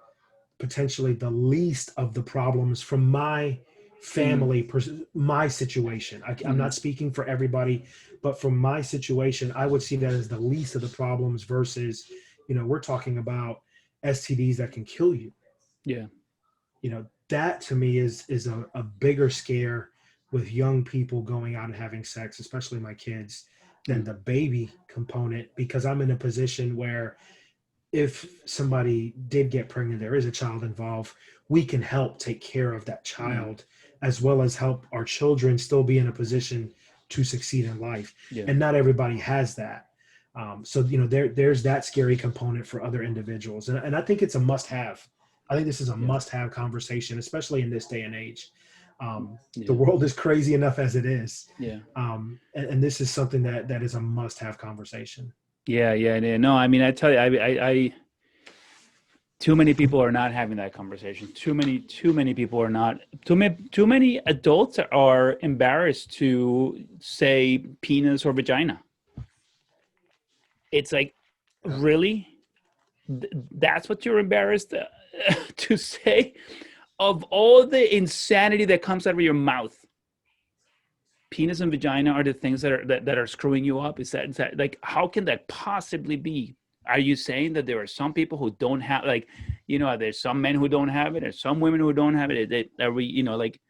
potentially the least of the problems from my Mm. family, my situation. I'm Hmm. not speaking for everybody, but from my situation, I would see that as the least of the problems versus, we're talking about STDs that can kill you. Yeah. That to me is a bigger scare with young people going out and having sex, especially my kids, than Mm. the baby component, because I'm in a position where if somebody did get pregnant, there is a child involved, we can help take care of that Yeah. child, as well as help our children still be in a position to succeed in life. Yeah. And not everybody has that. So there's that scary component for other individuals, and I think it's a must-have. I think this is a Yeah. must-have conversation, especially in this day and age. The Yeah. world is crazy enough as it is, Yeah. and this is something that is a must-have conversation. Yeah. Yeah. Yeah. No, I mean, I tell you, too many people are not having that conversation. Too many people are not. Too many adults are embarrassed to say penis or vagina. It's like, Yeah. really? That's what you're embarrassed to say? Of all the insanity that comes out of your mouth, penis and vagina are the things that are screwing you up? Is that like, how can that possibly be? Are you saying that there are some people who don't have, like, there's some men who don't have it, there's some women who don't have it? Are we, like,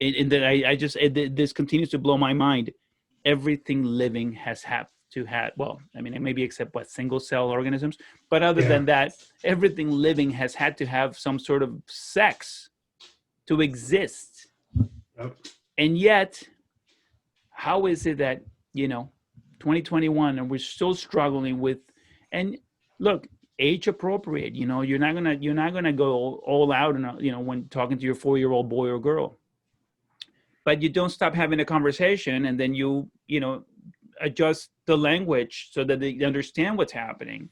and then I just this continues to blow my mind. Everything living has had to have, well, I mean, maybe except what, single cell organisms, but other Yeah. than that, everything living has had to have some sort of sex to exist. Yep. And yet, how is it that, you know 2021, and we're still struggling with, and look, age appropriate, you're not gonna go all out, and when talking to your 4-year-old boy or girl, but you don't stop having a conversation, and then you adjust the language so that they understand what's happening,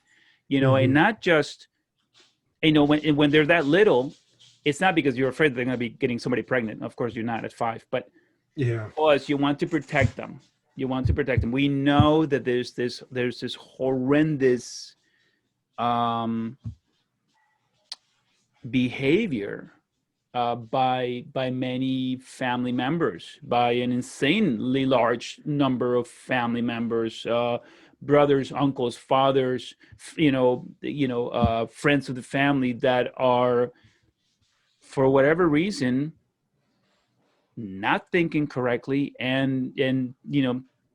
and Hmm. not just, when they're that little. It's not because you're afraid they're going to be getting somebody pregnant. Of course, you're not at 5, but Yeah. because you want to protect them. You want to protect them. We know that there's this horrendous um, behavior by many family members, by an insanely large number of family members, brothers, uncles, fathers, friends of the family that are, for whatever reason, not thinking correctly, and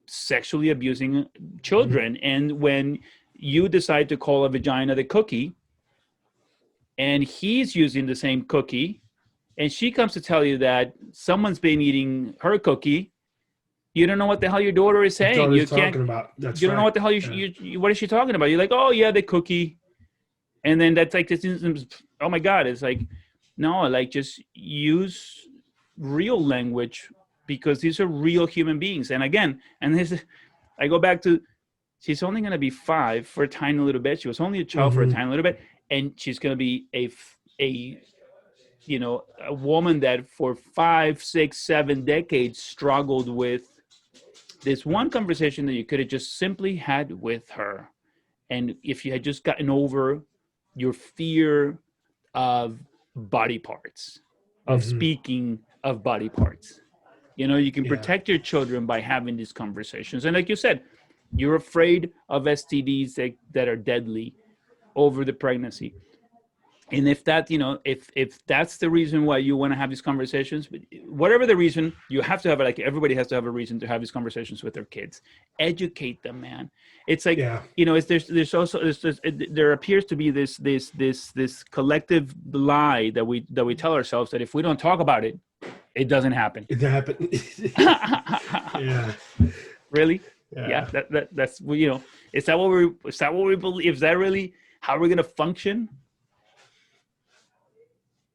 sexually abusing Hmm. children. And when you decide to call a vagina the cookie, and he's using the same cookie, and she comes to tell you that someone's been eating her cookie, You don't know what the hell your daughter is Your saying. daughter's You can't. talking about. That's You don't know right. what the hell Yeah. what is she talking about? You're like, oh yeah, the cookie, and then that's like this. Oh my god, it's like, no, like just use real language because these are real human beings. And again, and this, I go back to, she's only going to be 5 for a tiny little bit. She was only a child for a tiny little bit, and she's going to be a a woman that for 5, 6, 7 decades struggled with this one conversation that you could have just simply had with her. And if you had just gotten over your fear of body parts, of speaking of body parts, you can Yeah. protect your children by having these conversations. And like you said, you're afraid of STDs that are deadly over the pregnancy. And if that, if that's the reason why you want to have these conversations, whatever the reason, you have to have, like, everybody has to have a reason to have these conversations with their kids. Educate them, man. It's like, Yeah. it's there's also there appears to be this collective lie that we tell ourselves that if we don't talk about it, it doesn't happen. It happened. Yeah. Really? Yeah. Yeah. That's is that what we believe? Is that really how we're gonna function?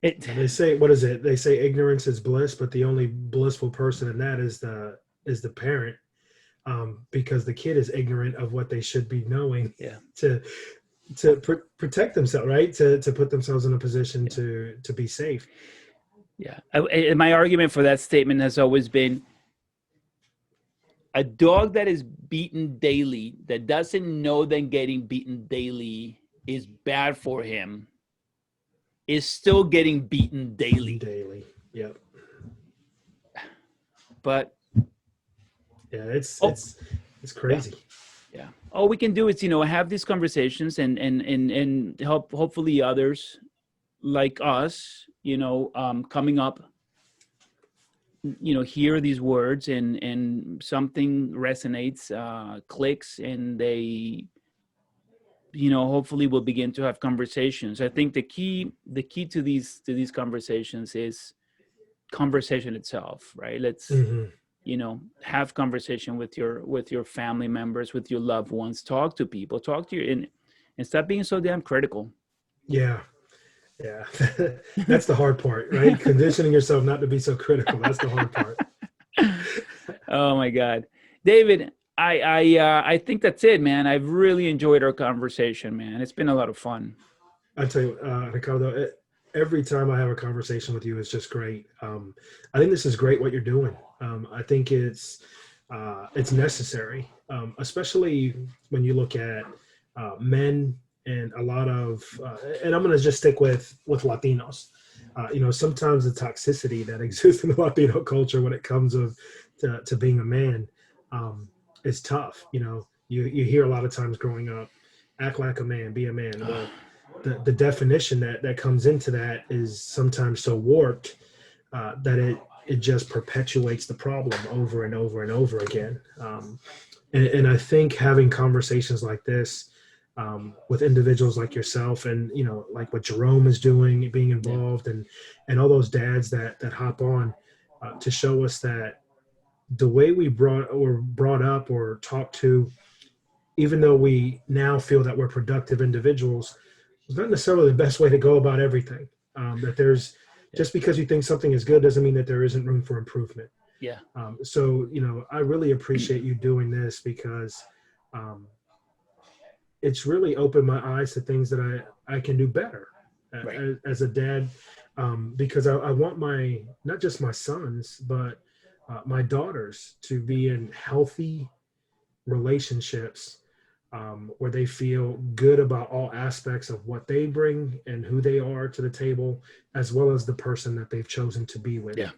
And they say, what is it? They say ignorance is bliss, but the only blissful person in that is the parent, because the kid is ignorant of what they should be knowing. Yeah. To protect themselves, right? To put themselves in a position to be safe. Yeah. And my argument for that statement has always been, a dog that is beaten daily, that doesn't know that getting beaten daily is bad for him, is still getting beaten daily. Daily. Yep. But yeah, it's crazy. Yeah. All we can do is, have these conversations and help, hopefully, others like us, coming up, hear these words and something resonates, clicks, and they, hopefully will begin to have conversations. I think the key to these conversations is conversation itself, right? Let's, have conversation with your family members, with your loved ones, talk to people, talk to you, and stop being so damn critical. Yeah. Yeah. That's the hard part, right? Conditioning yourself not to be so critical. That's the hard part. Oh my God. David, I think that's it, man. I've really enjoyed our conversation, man. It's been a lot of fun. I tell you, Ricardo, every time I have a conversation with you, it's just great. I think this is great what you're doing. I think it's necessary, especially when you look at men and a lot of, and I'm going to just stick with Latinos. Sometimes the toxicity that exists in the Latino culture when it comes to being a man is tough. You hear a lot of times growing up, act like a man, be a man. Well, the definition that comes into that is sometimes so warped that it just perpetuates the problem over and over and over again. And I think having conversations like this with individuals like yourself and, like what Jerome is doing, being involved, and all those dads that hop on to show us that the way we brought up or talked to, even though we now feel that we're productive individuals, it's not necessarily the best way to go about everything. That there's, just because you think something is good doesn't mean that there isn't room for improvement. Yeah. So, I really appreciate you doing this because it's really opened my eyes to things that I can do better as a dad, because I want not just my sons, but my daughters to be in healthy relationships where they feel good about all aspects of what they bring and who they are to the table, as well as the person that they've chosen to be with. Yeah.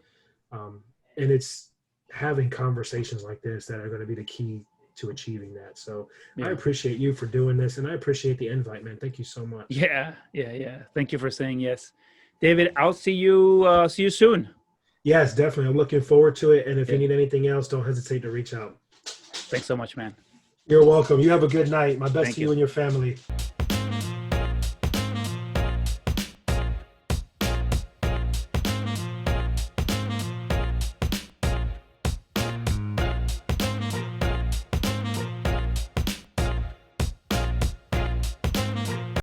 And it's having conversations like this that are going to be the key to achieving that. So I appreciate you for doing this, and I appreciate the invite, man. Thank you so much. Yeah. Thank you for saying yes. David, I'll see you soon. Yes, definitely. I'm looking forward to it. And if you need anything else, don't hesitate to reach out. Thanks so much, man. You're welcome. You have a good night. My best to you and your family.